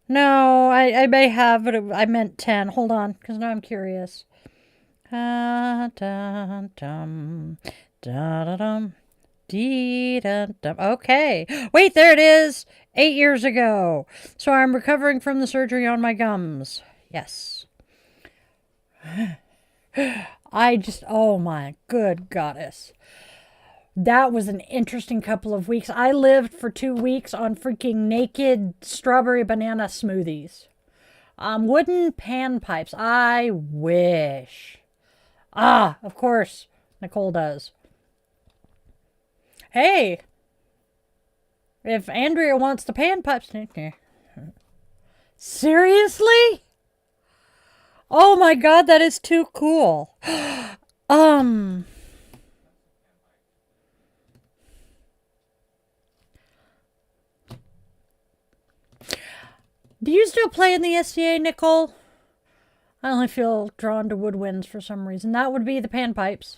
No, I may have, but I meant 10. Hold on, because now I'm curious. Da, da, dum, da, da, dum, dee, da, dum. Okay. Wait, there it is. 8 years ago. So I'm recovering from the surgery on my gums. Yes. Oh my good goddess. That was an interesting couple of weeks. I lived for 2 weeks on freaking naked strawberry banana smoothies. Wooden panpipes. I wish. Ah, of course. Nicole does. Hey, if Andrea wants the panpipes. Seriously? Oh my god, that is too cool. um... Do you still play in the SCA, Nicole? I only feel drawn to woodwinds for some reason. That would be the panpipes.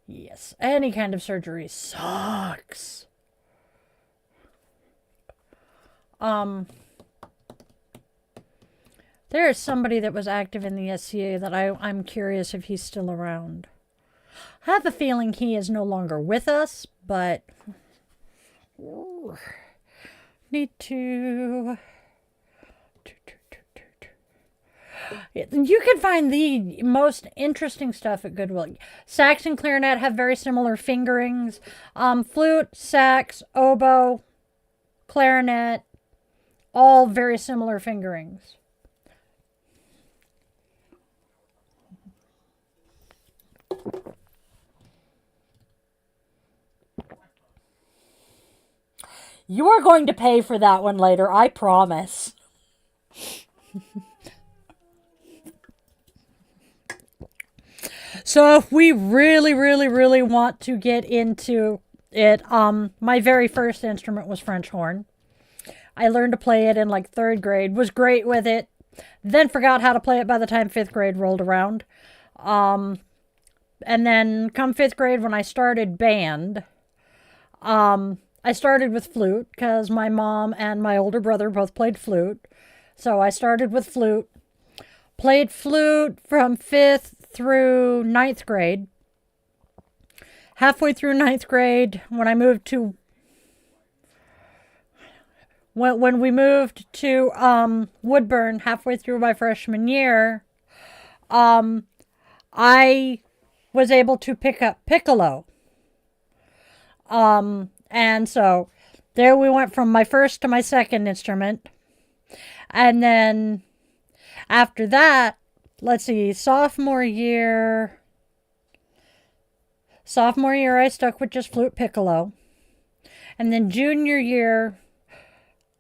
Yes, any kind of surgery sucks. There is somebody that was active in the SCA that I'm curious if he's still around. I have a feeling he is no longer with us, but need to. You can find the most interesting stuff at Goodwill. Sax and clarinet have very similar fingerings. Flute, sax, oboe, clarinet, all very similar fingerings. You are going to pay for that one later, I promise. So if we really, really, really want to get into it, my very first instrument was French horn. I learned to play it in like 3rd grade, was great with it, then forgot how to play it by the time 5th grade rolled around. And then come 5th grade when I started band, I started with flute because my mom and my older brother both played flute. So I started with flute, played flute from 5th through 9th grade. Halfway through 9th grade, when we moved to Woodburn, halfway through my freshman year, I was able to pick up piccolo. And so there we went from my first to my second instrument. And then after that, let's see, sophomore year I stuck with just flute piccolo. And then junior year,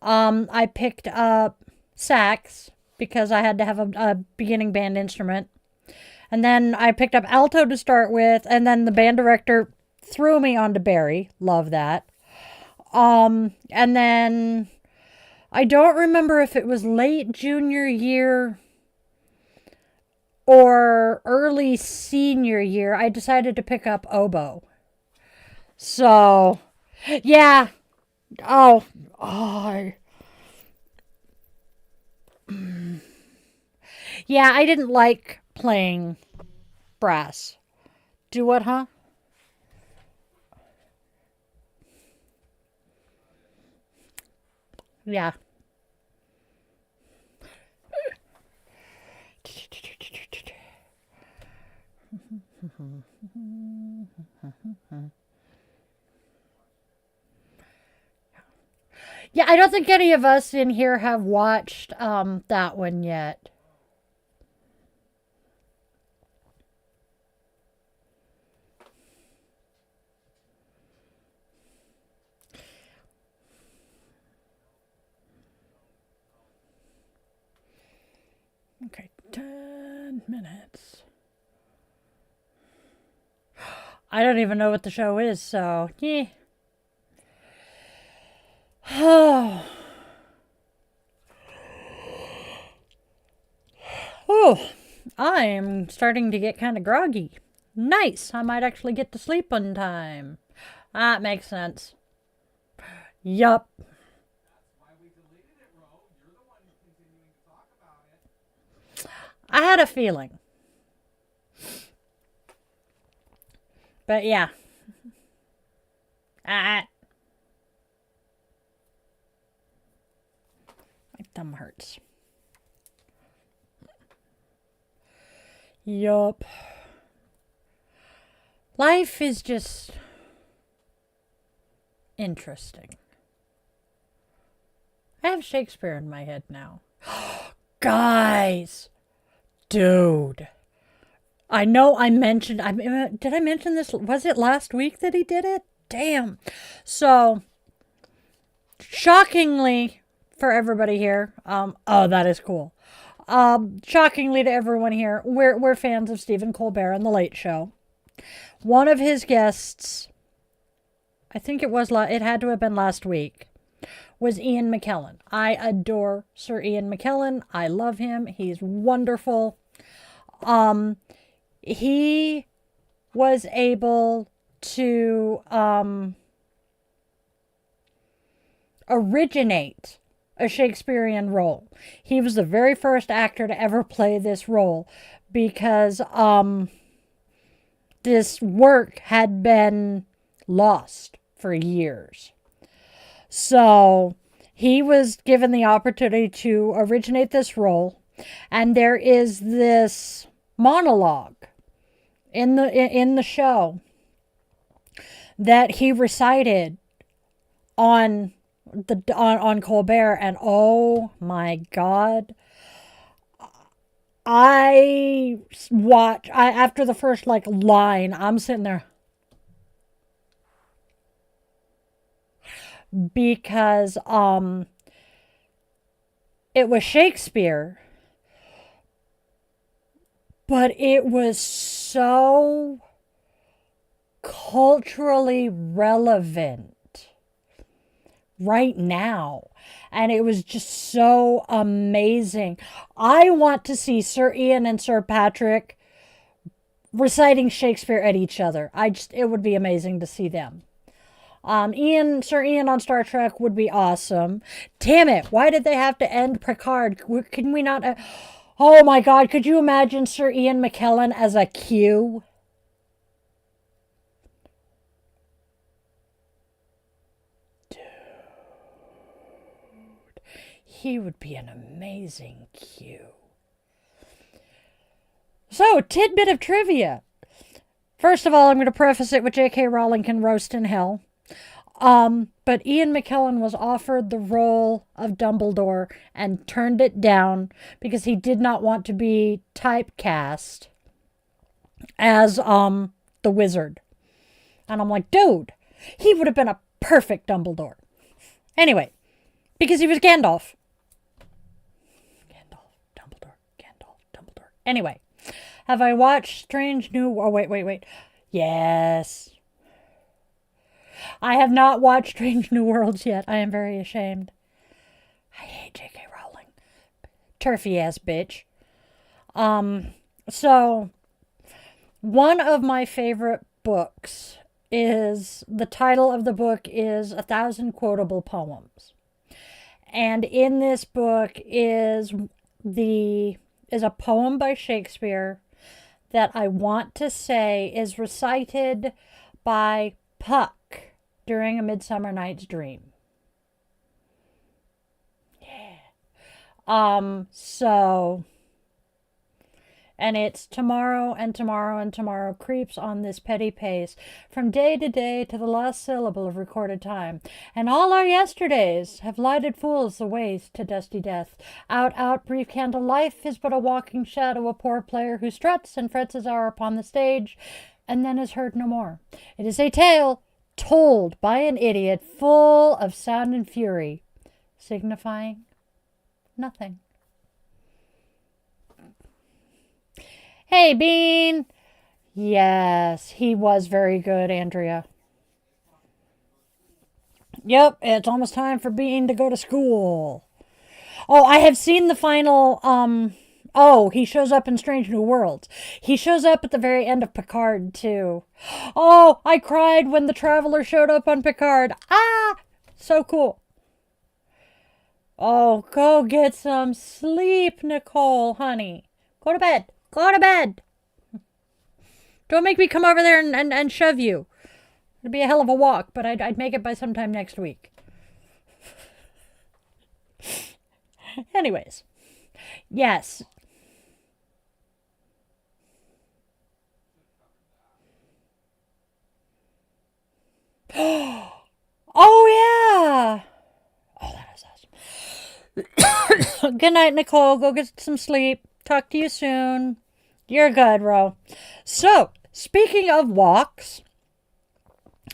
I picked up sax because I had to have a beginning band instrument. And then I picked up alto to start with, and then the band director threw me onto Barry. Love that. And then I don't remember if it was late junior year or early senior year, I decided to pick up oboe. So, yeah. Oh. Yeah, I didn't like playing brass. Do what, huh? Yeah. Yeah, I don't think any of us in here have watched that one yet. Okay, 10 minutes. I don't even know what the show is, so yeah. Oh. Oh, I am starting to get kind of groggy. Nice. I might actually get to sleep on time. That makes sense. Yup. That's why we deleted it, Ro. You're the one continuing to talk about it. I had a feeling. But yeah. My thumb hurts. Yup. Life is just interesting. I have Shakespeare in my head now. Guys! Dude. I know I mentioned, did I mention this? Was it last week that he did it? Damn. So, shockingly for everybody here, oh, that is cool. Shockingly to everyone here, we're fans of Stephen Colbert and The Late Show. One of his guests, I think it had to have been last week, was Ian McKellen. I adore Sir Ian McKellen. I love him. He's wonderful. He was able to originate a Shakespearean role. He was the very first actor to ever play this role because this work had been lost for years. So he was given the opportunity to originate this role, and there is this monologue in the show that he recited on Colbert, and oh my God, after the first line, I'm sitting there because it was Shakespeare, but it was so culturally relevant right now. And it was just so amazing. I want to see Sir Ian and Sir Patrick reciting Shakespeare at each other. It would be amazing to see them. Sir Ian on Star Trek would be awesome. Damn it, why did they have to end Picard? Can we not... oh my God, could you imagine Sir Ian McKellen as a Q? Dude. He would be an amazing Q. So, tidbit of trivia. First of all, I'm going to preface it with J.K. Rowling can roast in hell. But Ian McKellen was offered the role of Dumbledore and turned it down because he did not want to be typecast as the wizard. And I'm like, dude, he would have been a perfect Dumbledore. Anyway, because he was Gandalf. Dumbledore. Anyway, have I watched Strange New... Oh, wait. Yes. I have not watched Strange New Worlds yet. I am very ashamed. I hate J.K. Rowling. Turfy ass bitch. So, one of my favorite books is... The title of the book is 1,000 Quotable Poems. And in this book is a poem by Shakespeare that I want to say is recited by Puck during A Midsummer Night's Dream. Yeah. And it's tomorrow and tomorrow and tomorrow creeps on this petty pace, from day to day to the last syllable of recorded time. And all our yesterdays have lighted fools the ways to dusty death. Out, brief candle, life is but a walking shadow, a poor player who struts and frets his hour upon the stage, and then is heard no more. It is a tale told by an idiot, full of sound and fury, signifying nothing. Hey, Bean. Yes, he was very good, Andrea. Yep, it's almost time for Bean to go to school. Oh, I have seen the final. Oh, he shows up in Strange New Worlds. He shows up at the very end of Picard, too. Oh, I cried when the Traveler showed up on Picard. Ah! So cool. Oh, go get some sleep, Nicole, honey. Go to bed. Go to bed. Don't make me come over there and shove you. It'd be a hell of a walk, but I'd make it by sometime next week. Anyways. Yes. Oh, yeah. Oh, that is awesome. Good night, Nicole. Go get some sleep. Talk to you soon. You're good, Ro. So, speaking of walks,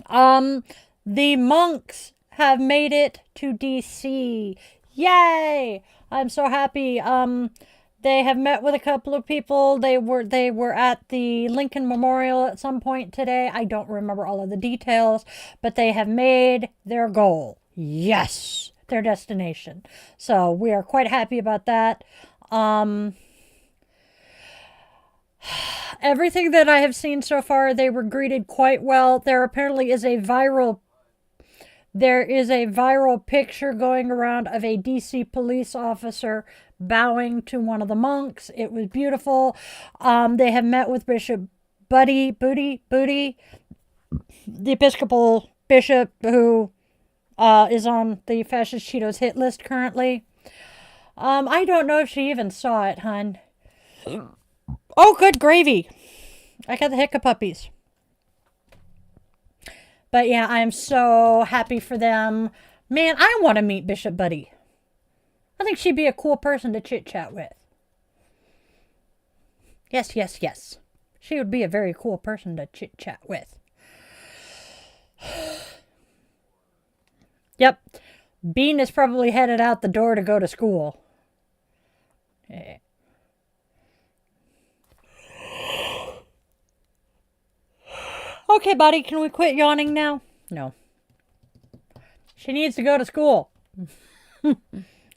the monks have made it to DC. Yay! I'm so happy. They have met with a couple of people. They were at the Lincoln Memorial at some point today. I don't remember all of the details, but they have made their goal. Yes, their destination. So we are quite happy about that. Everything that I have seen so far, they were greeted quite well. There apparently is a viral picture going around of a DC police officer bowing to one of the monks. It was beautiful. They have met with Bishop Booty, the Episcopal bishop who is on the Fascist Cheetos hit list currently. I don't know if she even saw it, hun. Oh, good gravy. I got the hiccup puppies. But yeah, I'm so happy for them. Man, I want to meet Bishop Buddy. I think she'd be a cool person to chit-chat with. Yes, yes, yes. She would be a very cool person to chit-chat with. Yep. Bean is probably headed out the door to go to school. Yeah. Okay, buddy, can we quit yawning now? No. She needs to go to school.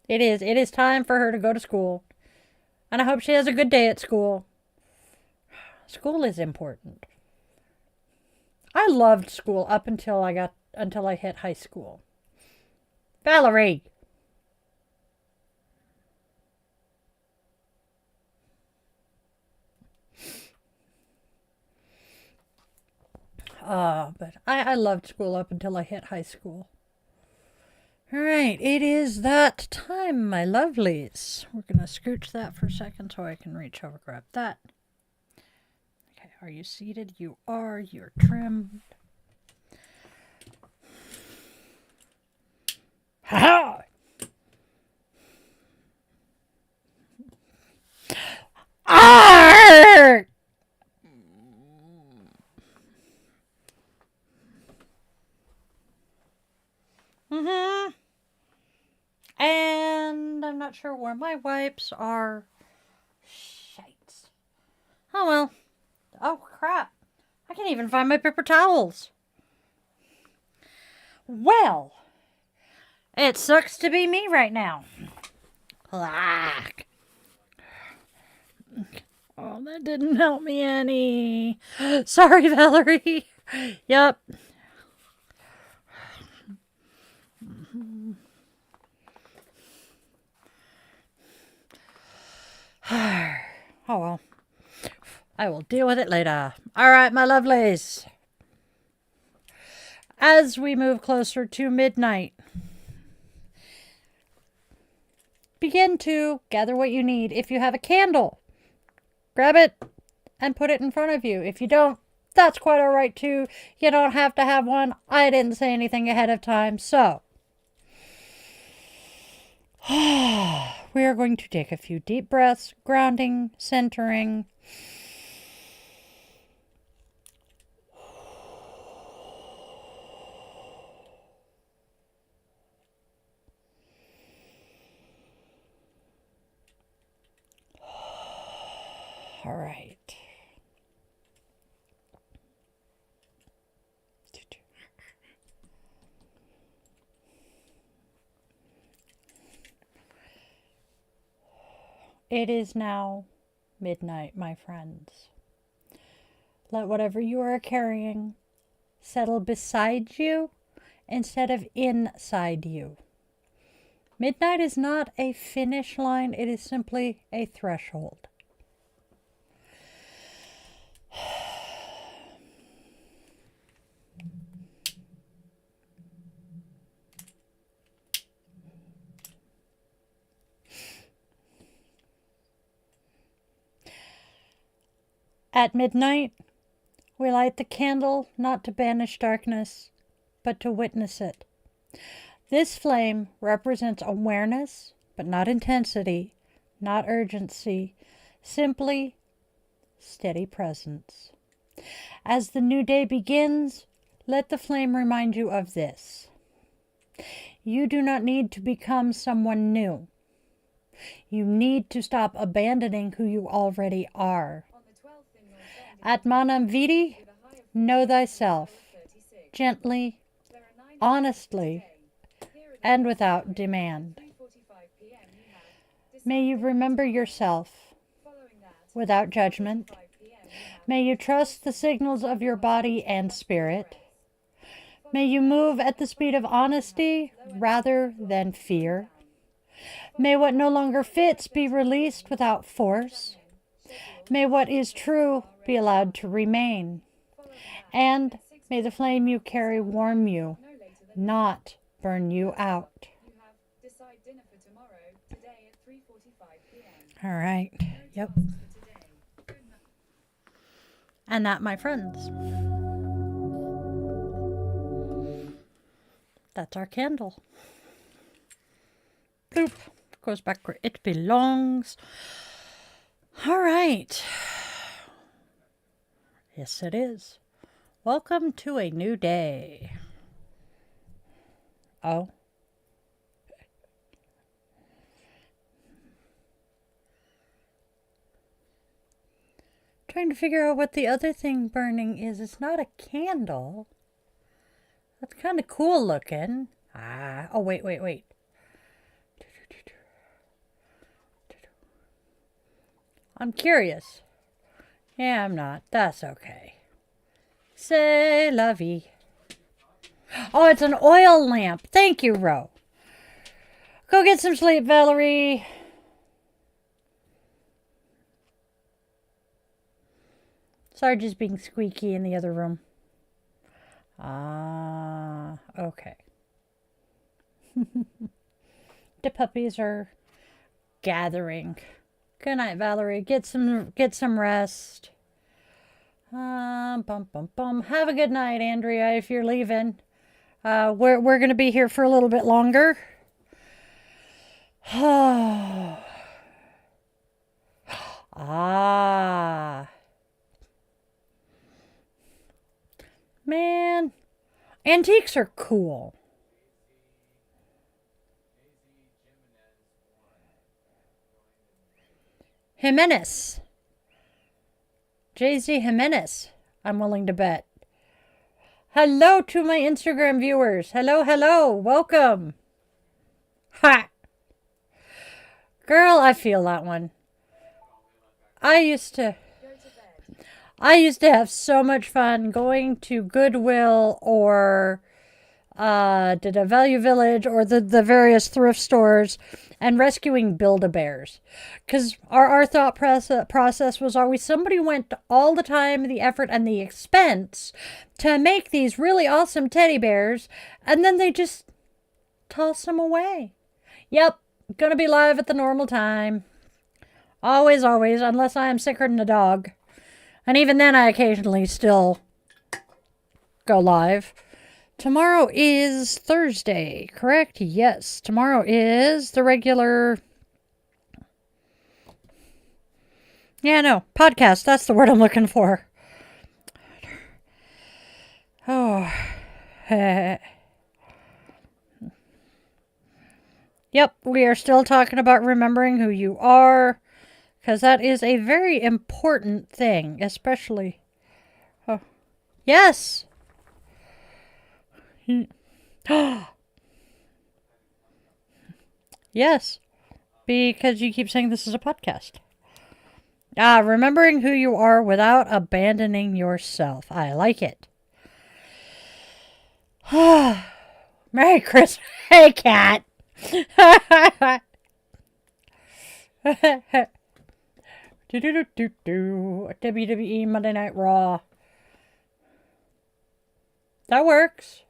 It is time for her to go to school. And I hope she has a good day at school. School is important. I loved school up until I hit high school. Valerie. But I loved school up until I hit high school. All right, it is that time, my lovelies. We're going to scooch that for a second so I can reach over, grab that. Okay, are you seated? You are. You're trimmed. Ha-ha! Arrgh! Mm-hmm. And I'm not sure where my wipes are. Shite. Oh well. Oh crap. I can't even find my paper towels. Well, it sucks to be me right now. Oh, that didn't help me any. Sorry, Valerie. Yep. Oh well. I will deal with it later. All right, my lovelies. As we move closer to midnight, begin to gather what you need. If you have a candle, grab it and put it in front of you. If you don't, that's quite all right too. You don't have to have one. I didn't say anything ahead of time, so we are going to take a few deep breaths, grounding, centering. All right. It is now midnight, my friends. Let whatever you are carrying settle beside you instead of inside you. Midnight is not a finish line, it is simply a threshold. At midnight, we light the candle not to banish darkness, but to witness it. This flame represents awareness, but not intensity, not urgency, simply steady presence. As the new day begins, let the flame remind you of this. You do not need to become someone new. You need to stop abandoning who you already are. Atmanam Vidi, know thyself, gently, honestly, and without demand. May you remember yourself without judgment. May you trust the signals of your body and spirit. May you move at the speed of honesty rather than fear. May what no longer fits be released without force. May what is true be allowed to remain. And may the flame you carry warm you, not burn you out. All right. Yep. And that, my friends, that's our candle. Boop. Goes back where it belongs. All right. Yes, it is. Welcome to a new day. Oh. Trying to figure out what the other thing burning is. It's not a candle. That's kind of cool looking. Oh, wait. I'm curious. Yeah, I'm not. That's okay. C'est la vie. Oh, it's an oil lamp. Thank you, Ro. Go get some sleep, Valerie. Sarge is being squeaky in the other room. Okay. The puppies are gathering. Good night, Valerie. Get some rest. Have a good night, Andrea, if you're leaving. We're going to be here for a little bit longer. Man, antiques are cool. Jimenez. Jay-Z Jimenez, I'm willing to bet. Hello to my Instagram viewers. Hello. Welcome. Ha! Girl, I feel that one. I used to have so much fun going to Goodwill or to the Value Village or the various thrift stores and rescuing Build-A-Bears. Because our thought process was always somebody went all the time, the effort, and the expense to make these really awesome teddy bears, and then they just toss them away. Yep, gonna be live at the normal time. Always, unless I am sicker than a dog. And even then, I occasionally still go live. Tomorrow is Thursday, correct? Yes, tomorrow is the regular... podcast. That's the word I'm looking for. Oh. Yep, we are still talking about remembering who you are. Because that is a very important thing, especially... Oh. Yes! Yes. Because you keep saying this is a podcast. Remembering who you are without abandoning yourself. I like it. Merry Christmas. Hey, cat. WWE Monday Night Raw. That works.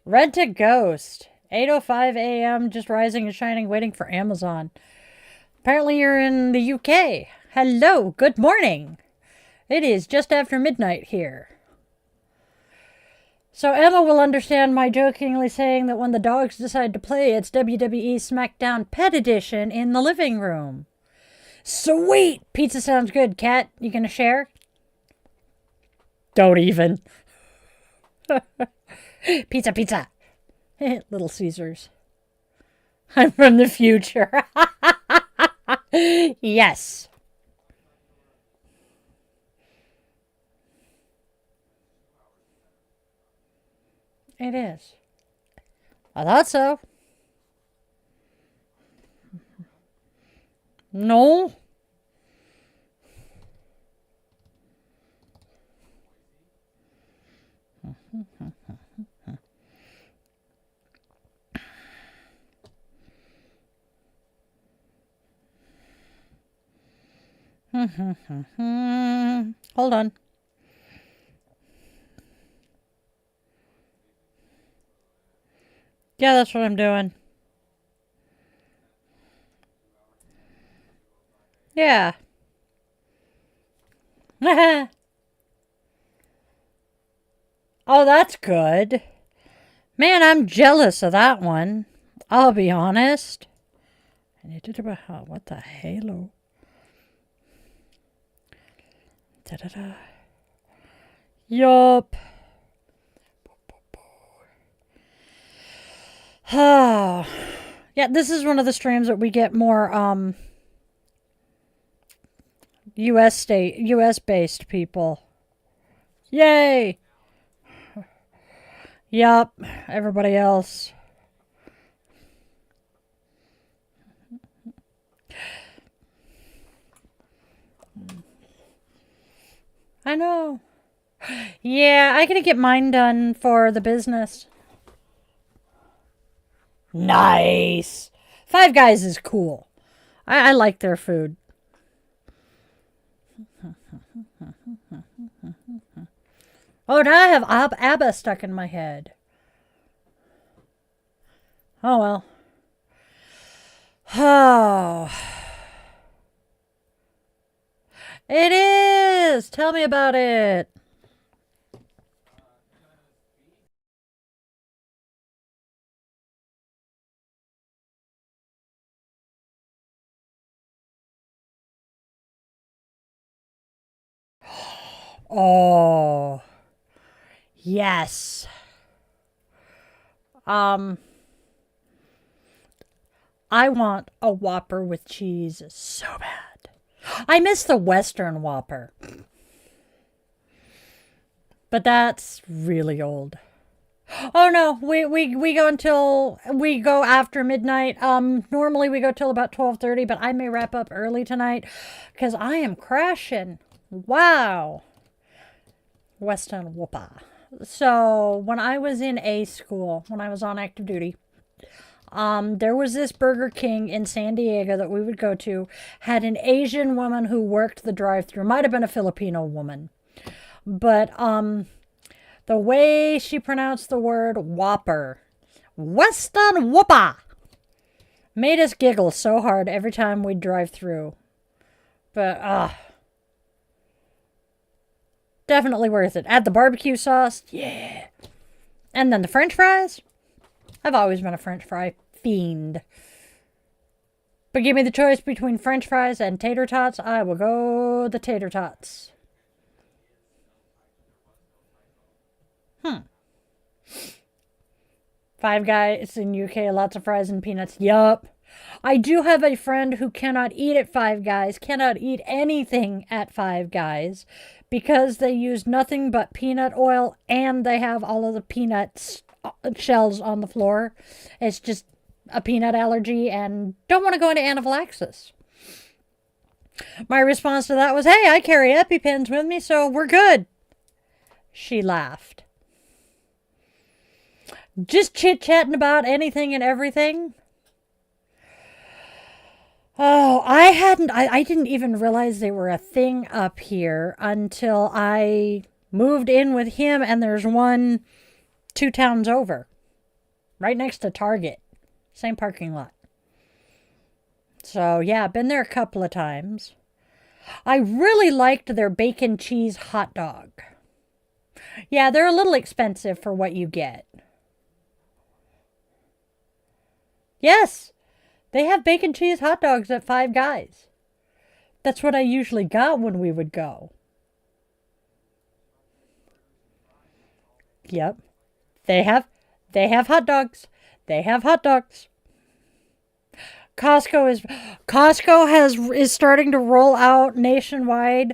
Rent a Ghost. 8:05 a.m. Just rising and shining, waiting for Amazon. Apparently you're in the UK. Hello, good morning. It is just after midnight here. So Emma will understand my jokingly saying that when the dogs decide to play, it's WWE SmackDown Pet Edition in the living room. Sweet! Pizza sounds good, Kat. You gonna share? Don't even. Pizza, pizza. Little Caesars. I'm from the future. Yes. It is. I thought so. No. Hold on. Yeah, that's what I'm doing. Yeah. Oh, that's good. Man, I'm jealous of that one. I'll be honest. And you did about what the halo? Da-da-da. Yup. Yeah, this is one of the streams that we get more US based people. Yay. Yup, everybody else. I know. Yeah, I gotta get mine done for the business. Nice. Five Guys is cool. I like their food. Oh, now I have ABBA stuck in my head. Oh, well. Oh. It is! Tell me about it. Oh. Yes. I want a Whopper with cheese so bad. I miss the Western Whopper. But that's really old. Oh no, we go after midnight. Normally we go till about 12:30, but I may wrap up early tonight because I am crashing. Wow. Western Whopper. So when I was in A school, when I was on active duty, there was this Burger King in San Diego that we would go to, had an Asian woman who worked the drive-thru. Might have been a Filipino woman. But the way she pronounced the word Whopper, Western Whopper, made us giggle so hard every time we'd drive through. But, definitely worth it. Add the barbecue sauce. Yeah. And then the French fries. I've always been a French fry fiend. But give me the choice between French fries and tater tots. I will go the tater tots. Five Guys in UK, lots of fries and peanuts. Yup. I do have a friend who cannot eat at Five Guys, cannot eat anything at Five Guys because they use nothing but peanut oil and they have all of the peanuts shells on the floor. It's just a peanut allergy and don't want to go into anaphylaxis. My response to that was, hey, I carry EpiPens with me, so we're good. She laughed. Just chit-chatting about anything and everything. Oh, I didn't even realize they were a thing up here until I moved in with him, and there's one 2 towns over, right next to Target. Same parking lot. So, yeah, been there a couple of times. I really liked their bacon cheese hot dog. Yeah, they're a little expensive for what you get. Yes, they have bacon cheese hot dogs at Five Guys. That's what I usually got when we would go. Yep. They have hot dogs. They have hot dogs. Costco is starting to roll out nationwide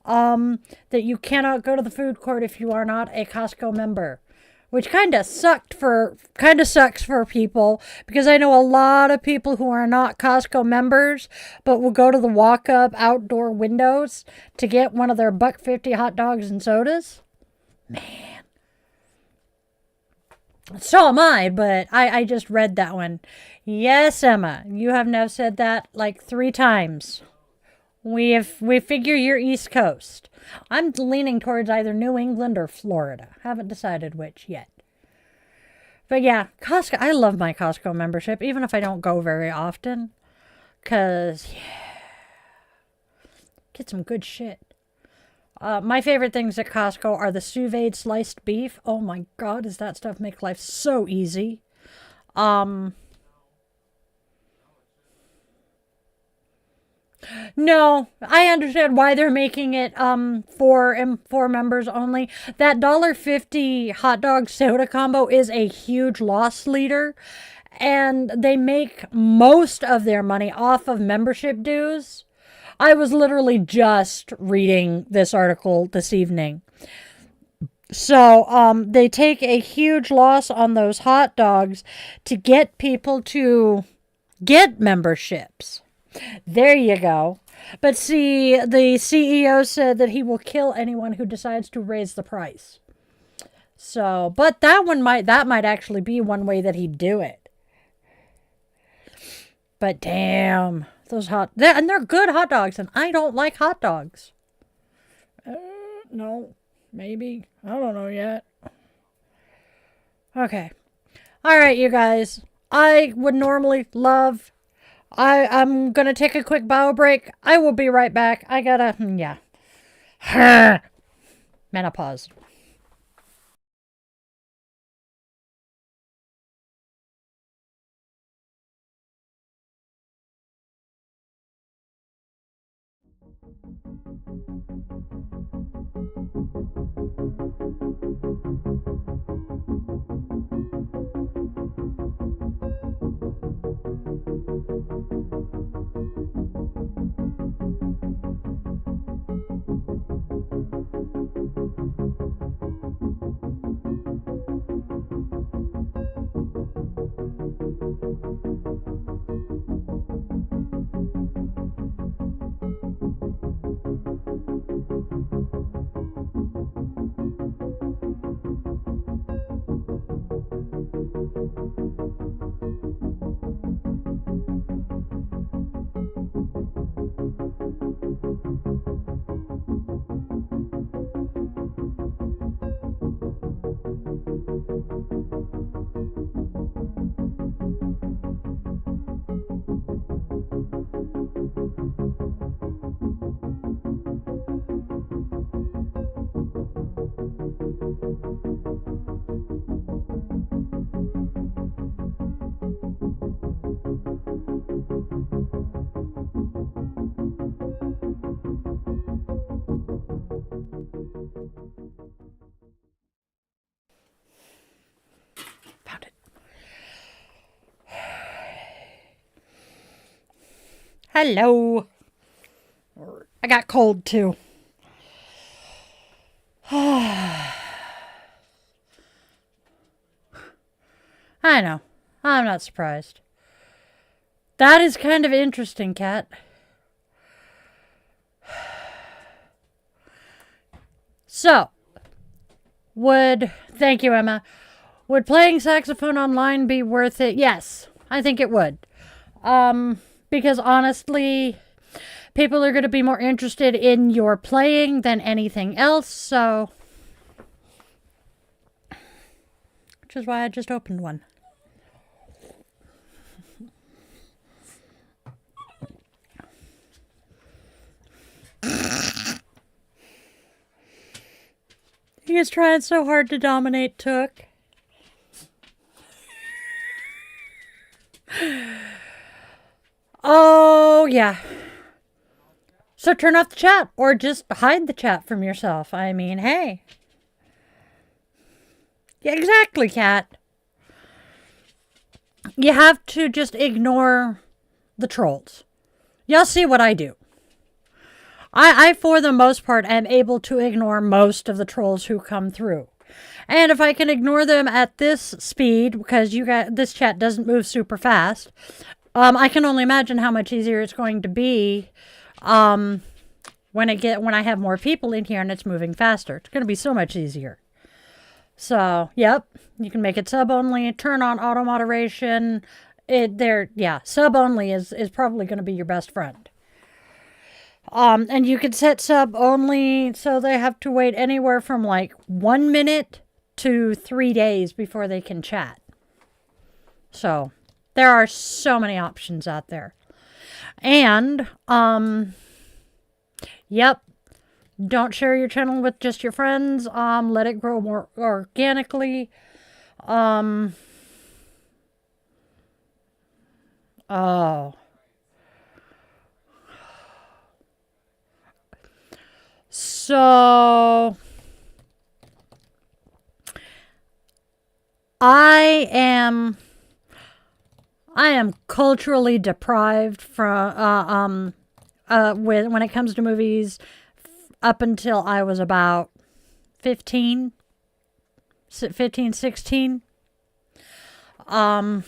that you cannot go to the food court if you are not a Costco member, which kind of sucks for people because I know a lot of people who are not Costco members but will go to the walk-up outdoor windows to get one of their $1.50 hot dogs and sodas. Man. So am I, but I just read that one. Yes, Emma, you have now said that like 3 times. We figure you're East Coast. I'm leaning towards either New England or Florida. Haven't decided which yet. But yeah, Costco. I love my Costco membership, even if I don't go very often. Cause get some good shit. My favorite things at Costco are the sous vide sliced beef. Oh my god, does that stuff make life so easy? No, I understand why they're making it for members only. That $1.50 hot dog soda combo is a huge loss leader, and they make most of their money off of membership dues. I was literally just reading this article this evening. So, they take a huge loss on those hot dogs to get people to get memberships. There you go. But see, the CEO said that he will kill anyone who decides to raise the price. So, but that might actually be one way that he'd do it. But damn, they're good hot dogs, and I don't like hot dogs. No, maybe. I don't know yet. Okay. All right, you guys. I would normally love... I'm going to take a quick bio break. I will be right back. I gotta... Yeah. Menopause. Hello. I got cold too. I know. I'm not surprised. That is kind of interesting, Kat. So, thank you, Emma. Would playing saxophone online be worth it? Yes, I think it would. Because honestly, people are going to be more interested in your playing than anything else, so. Which is why I just opened one. He is trying so hard to dominate Took. Oh, yeah. So turn off the chat or just hide the chat from yourself. I mean, hey. Yeah, exactly, Kat. You have to just ignore the trolls. Y'all see what I do. I, for the most part, am able to ignore most of the trolls who come through. And if I can ignore them at this speed, because this chat doesn't move super fast, I can only imagine how much easier it's going to be when I have more people in here and it's moving faster. It's going to be so much easier. So, yep, you can make it sub only, turn on auto moderation. Sub only is probably going to be your best friend. And you can set sub only so they have to wait anywhere from like 1 minute to 3 days before they can chat. So there are so many options out there. And, yep, don't share your channel with just your friends. Let it grow more organically. Oh. So, I am culturally deprived from when it comes to movies up until I was about 15, 16. Oh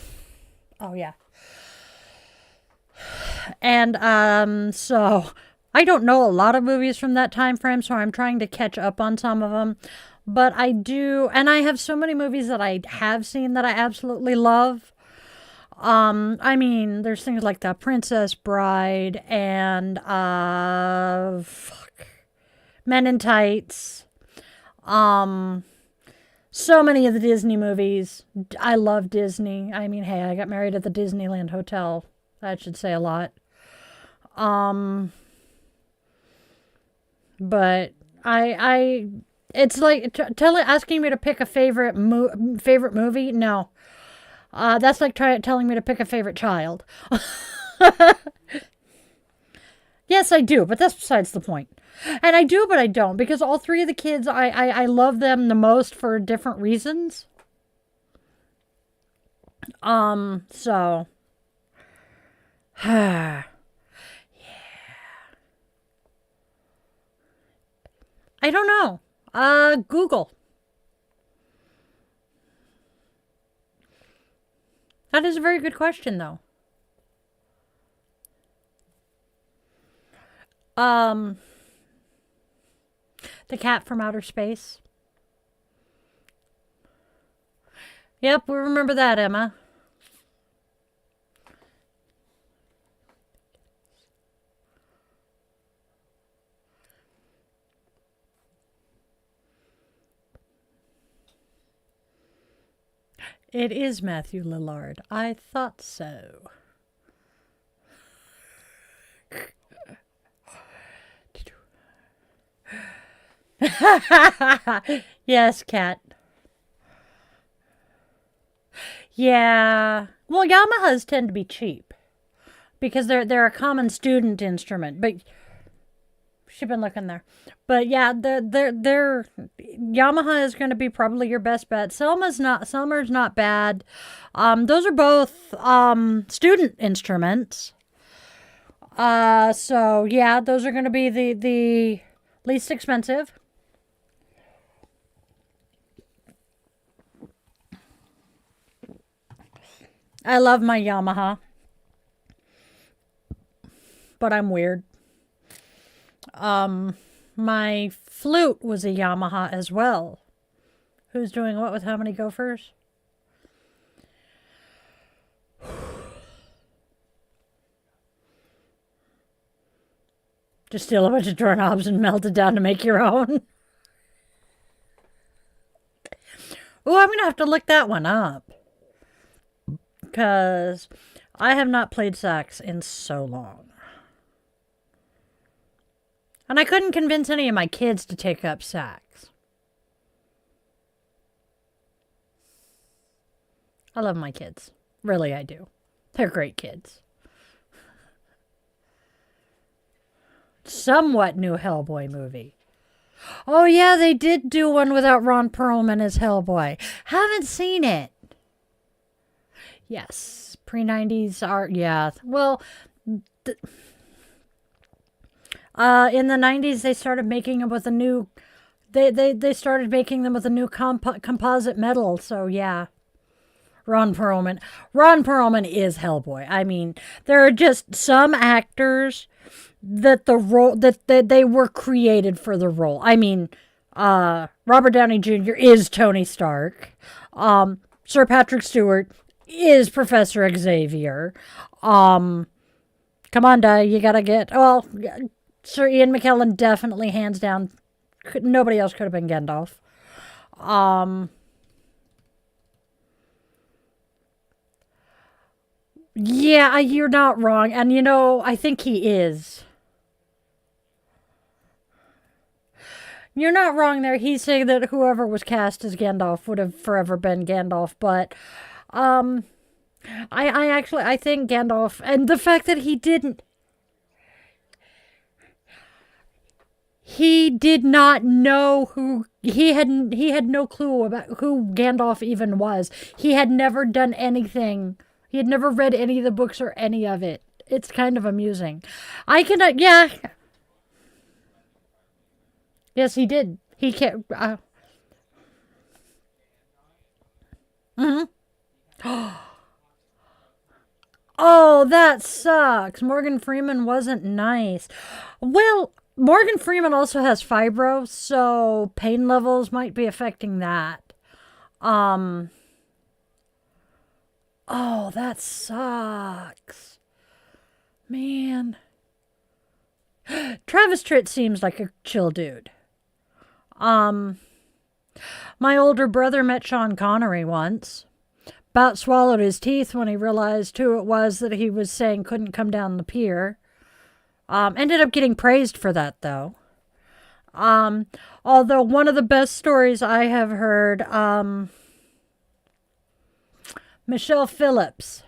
yeah. And so I don't know a lot of movies from that time frame, so I'm trying to catch up on some of them. But I do, and I have so many movies that I have seen that I absolutely love. I mean, there's things like The Princess Bride and Men in Tights. So many of the Disney movies. I love Disney. I mean, hey, I got married at the Disneyland Hotel. That should say a lot. But it's like asking me to pick a favorite movie. No, that's like telling me to pick a favorite child. Yes, I do, but that's besides the point. And I do, but I don't, because all three of the kids, I love them the most for different reasons. So. Yeah. I don't know. Google. That is a very good question, though. The Cat from Outer Space. Yep, we remember that, Emma. It is Matthew Lillard. I thought so. Yes, Cat. Yeah. Well, Yamahas tend to be cheap because they're a common student instrument. But she's been looking there. But yeah, they're Yamaha is going to be probably your best bet. Selmer's not bad. Those are both student instruments. So yeah, those are going to be the least expensive. I love my Yamaha, but I'm weird. My flute was a Yamaha as well. Who's doing what with how many gophers? Just steal a bunch of doorknobs and melt it down to make your own. Oh, I'm going to have to look that one up. Because I have not played sax in so long. And I couldn't convince any of my kids to take up sax. I love my kids. Really, I do. They're great kids. Somewhat new Hellboy movie. Oh yeah, they did do one without Ron Perlman as Hellboy. Haven't seen it. Yes, pre-90s art. Yeah, well, in the 90s they started making them with a new. They started making them with a new composite metal. So yeah, Ron Perlman. Ron Perlman is Hellboy. I mean, there are just some actors that the role that they were created for the role. I mean, Robert Downey Jr. is Tony Stark. Sir Patrick Stewart is Professor Xavier. Come on, you gotta get. Well, Sir Ian McKellen definitely, hands down. Nobody else could have been Gandalf. Yeah, you're not wrong, and I think he is. You're not wrong there. He's saying that whoever was cast as Gandalf would have forever been Gandalf, but I think Gandalf, and the fact that he did not know who he had no clue about who Gandalf even was. He had never done anything. He had never read any of the books or any of it. It's kind of amusing. I can yeah. Yes, he did. He can't. Oh, that sucks. Morgan Freeman wasn't nice. Well, Morgan Freeman also has fibro, so pain levels might be affecting that. Oh, that sucks. Man. Travis Tritt seems like a chill dude. My older brother met Sean Connery once. About swallowed his teeth when he realized who it was that he was saying couldn't come down the pier. Ended up getting praised for that, though. Although one of the best stories I have heard, Michelle Phillips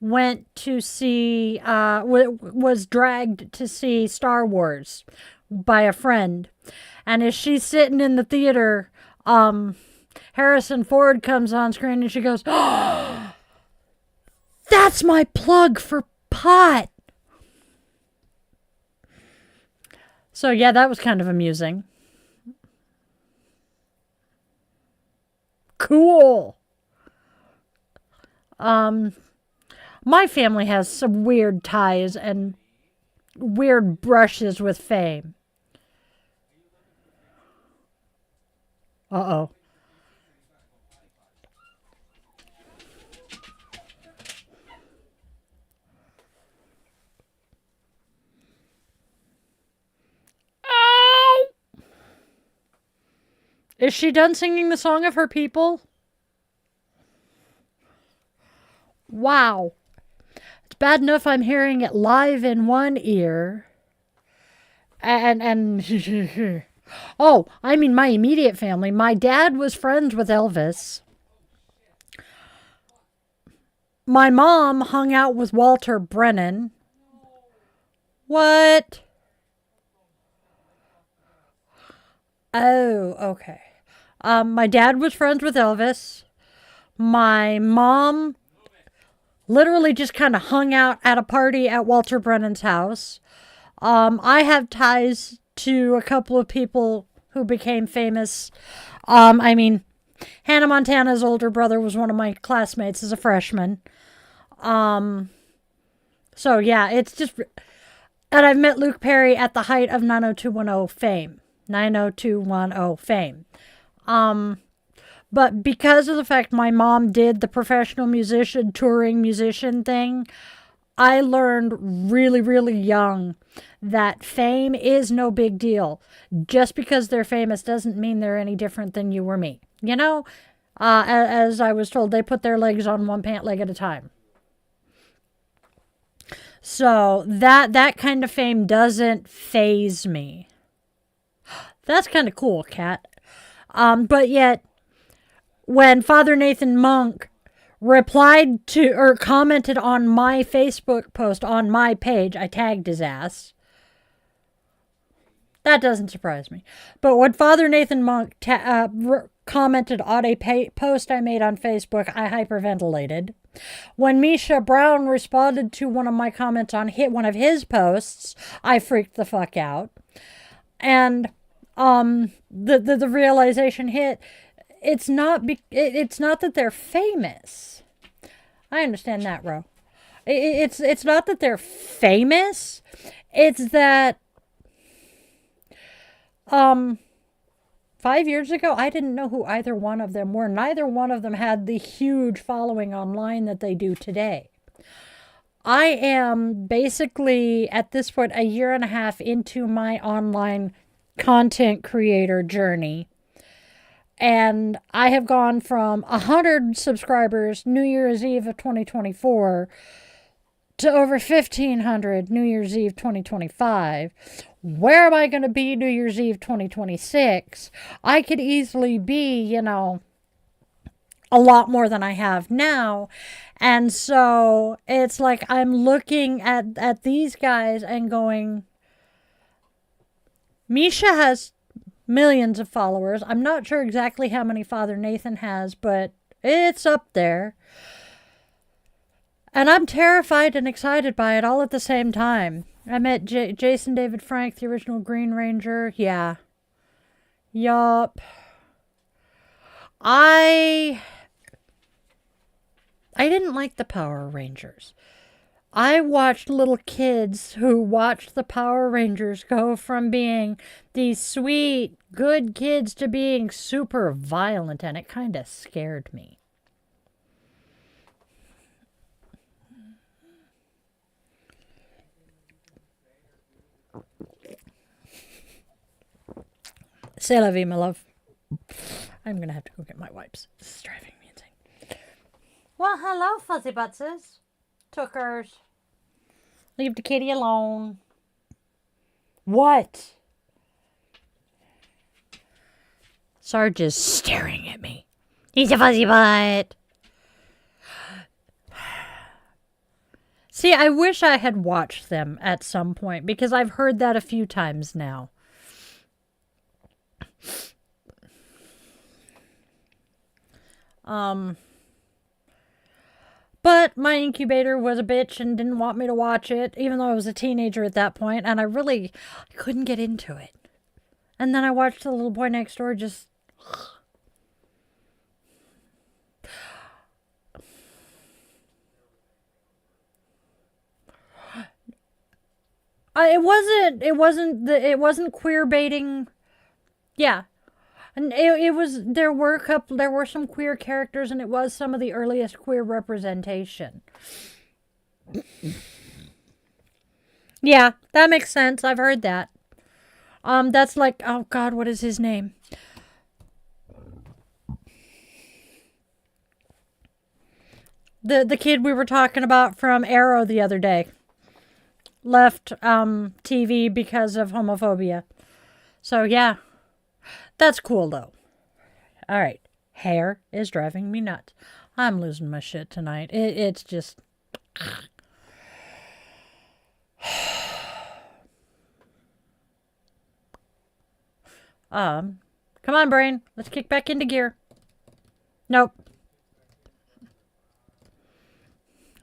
went to see, was dragged to see Star Wars by a friend. And as she's sitting in the theater, Harrison Ford comes on screen and she goes, "Oh, that's my plug for pot." So yeah, that was kind of amusing. Cool. My family has some weird ties and weird brushes with fame. Uh-oh. Ow! Is she done singing the song of her people? Wow. It's bad enough I'm hearing it live in one ear. And oh, I mean my immediate family. My dad was friends with Elvis. My mom hung out with Walter Brennan. What? Oh, okay. My dad was friends with Elvis. My mom literally just kind of hung out at a party at Walter Brennan's house. I have ties to a couple of people who became famous. I mean, Hannah Montana's older brother was one of my classmates as a freshman. So yeah, it's just, and I've met Luke Perry at the height of 90210 fame. 90210 fame. But because of the fact my mom did the professional musician, touring musician thing, I learned really, really young that fame is no big deal. Just because they're famous doesn't mean they're any different than you or me. You know, as I was told, they put their legs on one pant leg at a time. So that kind of fame doesn't faze me. That's kind of cool, Kat. But yet, when Father Nathan Monk replied to or commented on my Facebook post on my page, I tagged his ass. That doesn't surprise me. But when Father Nathan Monk commented on a post I made on Facebook, I hyperventilated. When Misha Brown responded to one of my comments on one of his posts, I freaked the fuck out. And the realization hit. It's not that they're famous. I understand that, Ro. It's not that they're famous. It's that 5 years ago, I didn't know who either one of them were. Neither one of them had the huge following online that they do today. I am basically, at this point, a year and a half into my online content creator journey. And I have gone from 100 subscribers New Year's Eve of 2024 to over 1,500 New Year's Eve 2025. Where am I going to be New Year's Eve 2026? I could easily be, a lot more than I have now. And so it's like I'm looking at these guys and going, Misha has millions of followers. I'm not sure exactly how many Father Nathan has, but it's up there. And I'm terrified and excited by it all at the same time. I met Jason David Frank, the original Green Ranger. Yeah. Yup. I didn't like the Power Rangers. I watched little kids who watched the Power Rangers go from being these sweet, good kids to being super violent, and it kind of scared me. C'est la vie, my love. I'm going to have to go get my wipes. This is driving me insane. Well, hello, fuzzy buttses. Tookers. Leave the kitty alone. What? Sarge is staring at me. He's a fuzzy butt. See, I wish I had watched them at some point because I've heard that a few times now. But my incubator was a bitch and didn't want me to watch it, even though I was a teenager at that point, and I couldn't get into it. And then I watched the little boy next door just... It wasn't queer baiting. Yeah. And there were some queer characters, and it was some of the earliest queer representation. Yeah, that makes sense. I've heard that. That's like, oh God, what is his name? The kid we were talking about from Arrow the other day. Left TV because of homophobia. So yeah. That's cool, though. All right. Hair is driving me nuts. I'm losing my shit tonight. It's just... Come on, brain. Let's kick back into gear. Nope.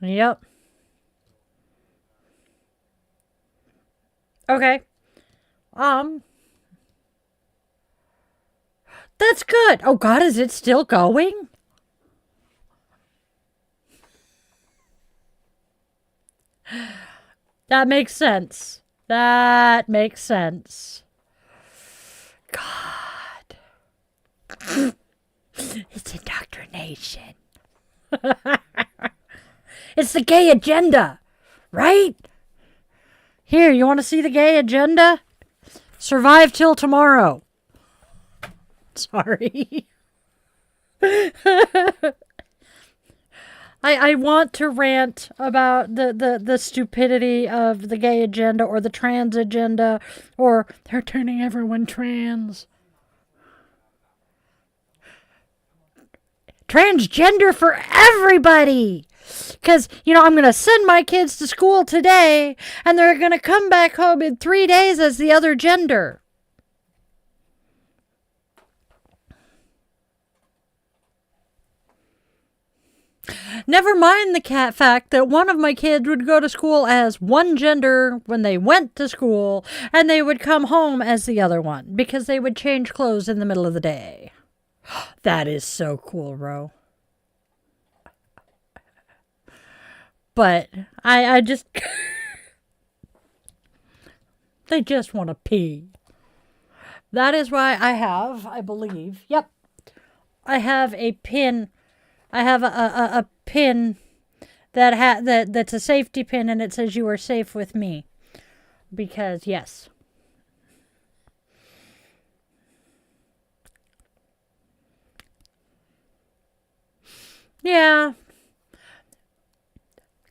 Yep. Okay. That's good. Oh God, is it still going? That makes sense. That makes sense. God. It's indoctrination. It's the gay agenda, right? Here, you want to see the gay agenda? Survive till tomorrow. Sorry. I want to rant about the stupidity of the gay agenda or the trans agenda, or they're turning everyone trans. Transgender for everybody! Because, I'm going to send my kids to school today, and they're going to come back home in 3 days as the other gender. Never mind the fact that one of my kids would go to school as one gender when they went to school, and they would come home as the other one, because they would change clothes in the middle of the day. That is so cool, Ro. But I just... they just want to pee. That is why I believe... Yep. I have a pin. I have a pin that's a safety pin, and it says you are safe with me. Because, yes. Yeah.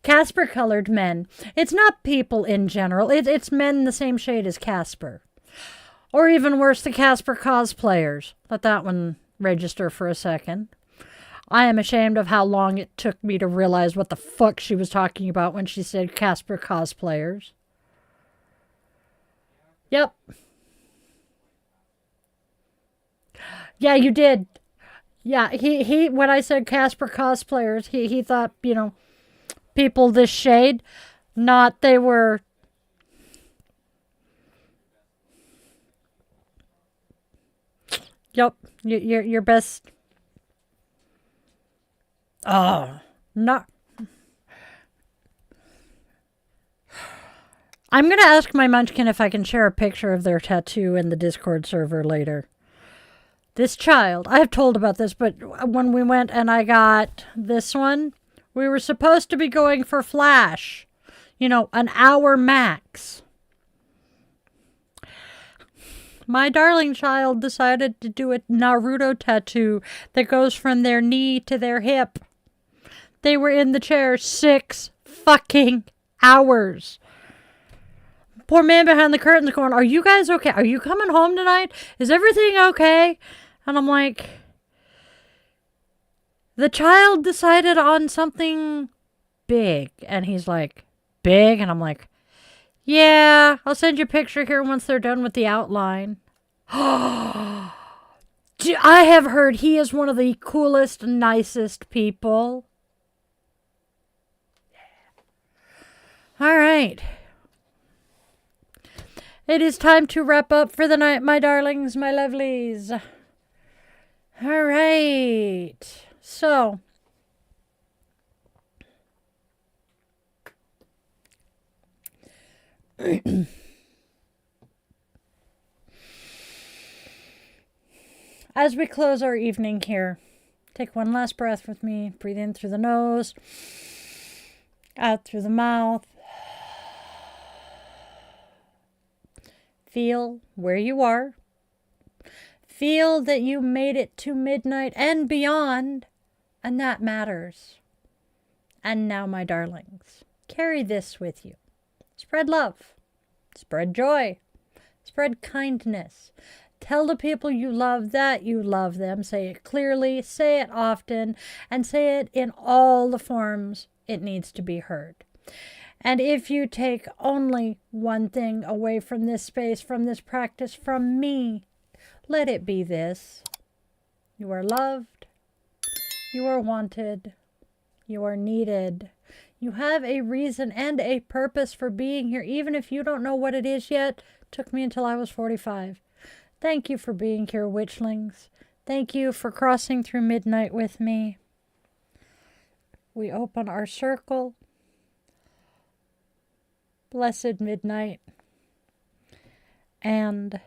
Casper colored men. It's not people in general. It's men the same shade as Casper. Or even worse, the Casper cosplayers. Let that one register for a second. I am ashamed of how long it took me to realize what the fuck she was talking about when she said Casper cosplayers. Yep. Yeah, you did. Yeah, he when I said Casper cosplayers, he thought, people this shade, not they were... Yep, your best... Oh, not... I'm going to ask my munchkin if I can share a picture of their tattoo in the Discord server later. This child, I have told about this, but when we went and I got this one, we were supposed to be going for Flash. An hour max. My darling child decided to do a Naruto tattoo that goes from their knee to their hip. They were in the chair 6 fucking hours. Poor man behind the curtains going, are you guys okay? Are you coming home tonight? Is everything okay? And I'm like, the child decided on something big. And he's like, big? And I'm like, yeah, I'll send you a picture here once they're done with the outline. I have heard he is one of the coolest, nicest people. All right. It is time to wrap up for the night, my darlings, my lovelies. All right. So, as we close our evening here, take one last breath with me. Breathe in through the nose, out through the mouth. Feel where you are. Feel that you made it to midnight and beyond, and that matters. And now, my darlings, carry this with you. Spread love. Spread joy. Spread kindness. Tell the people you love that you love them. Say it clearly, say it often, and say it in all the forms it needs to be heard. And if you take only one thing away from this space, from this practice, from me, let it be this. You are loved. You are wanted. You are needed. You have a reason and a purpose for being here, even if you don't know what it is yet. Took me until I was 45. Thank you for being here, Witchlings. Thank you for crossing through midnight with me. We open our circle. Blessed midnight. And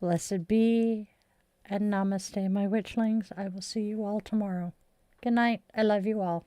blessed be. And namaste, my Witchlings. I will see you all tomorrow. Good night. I love you all.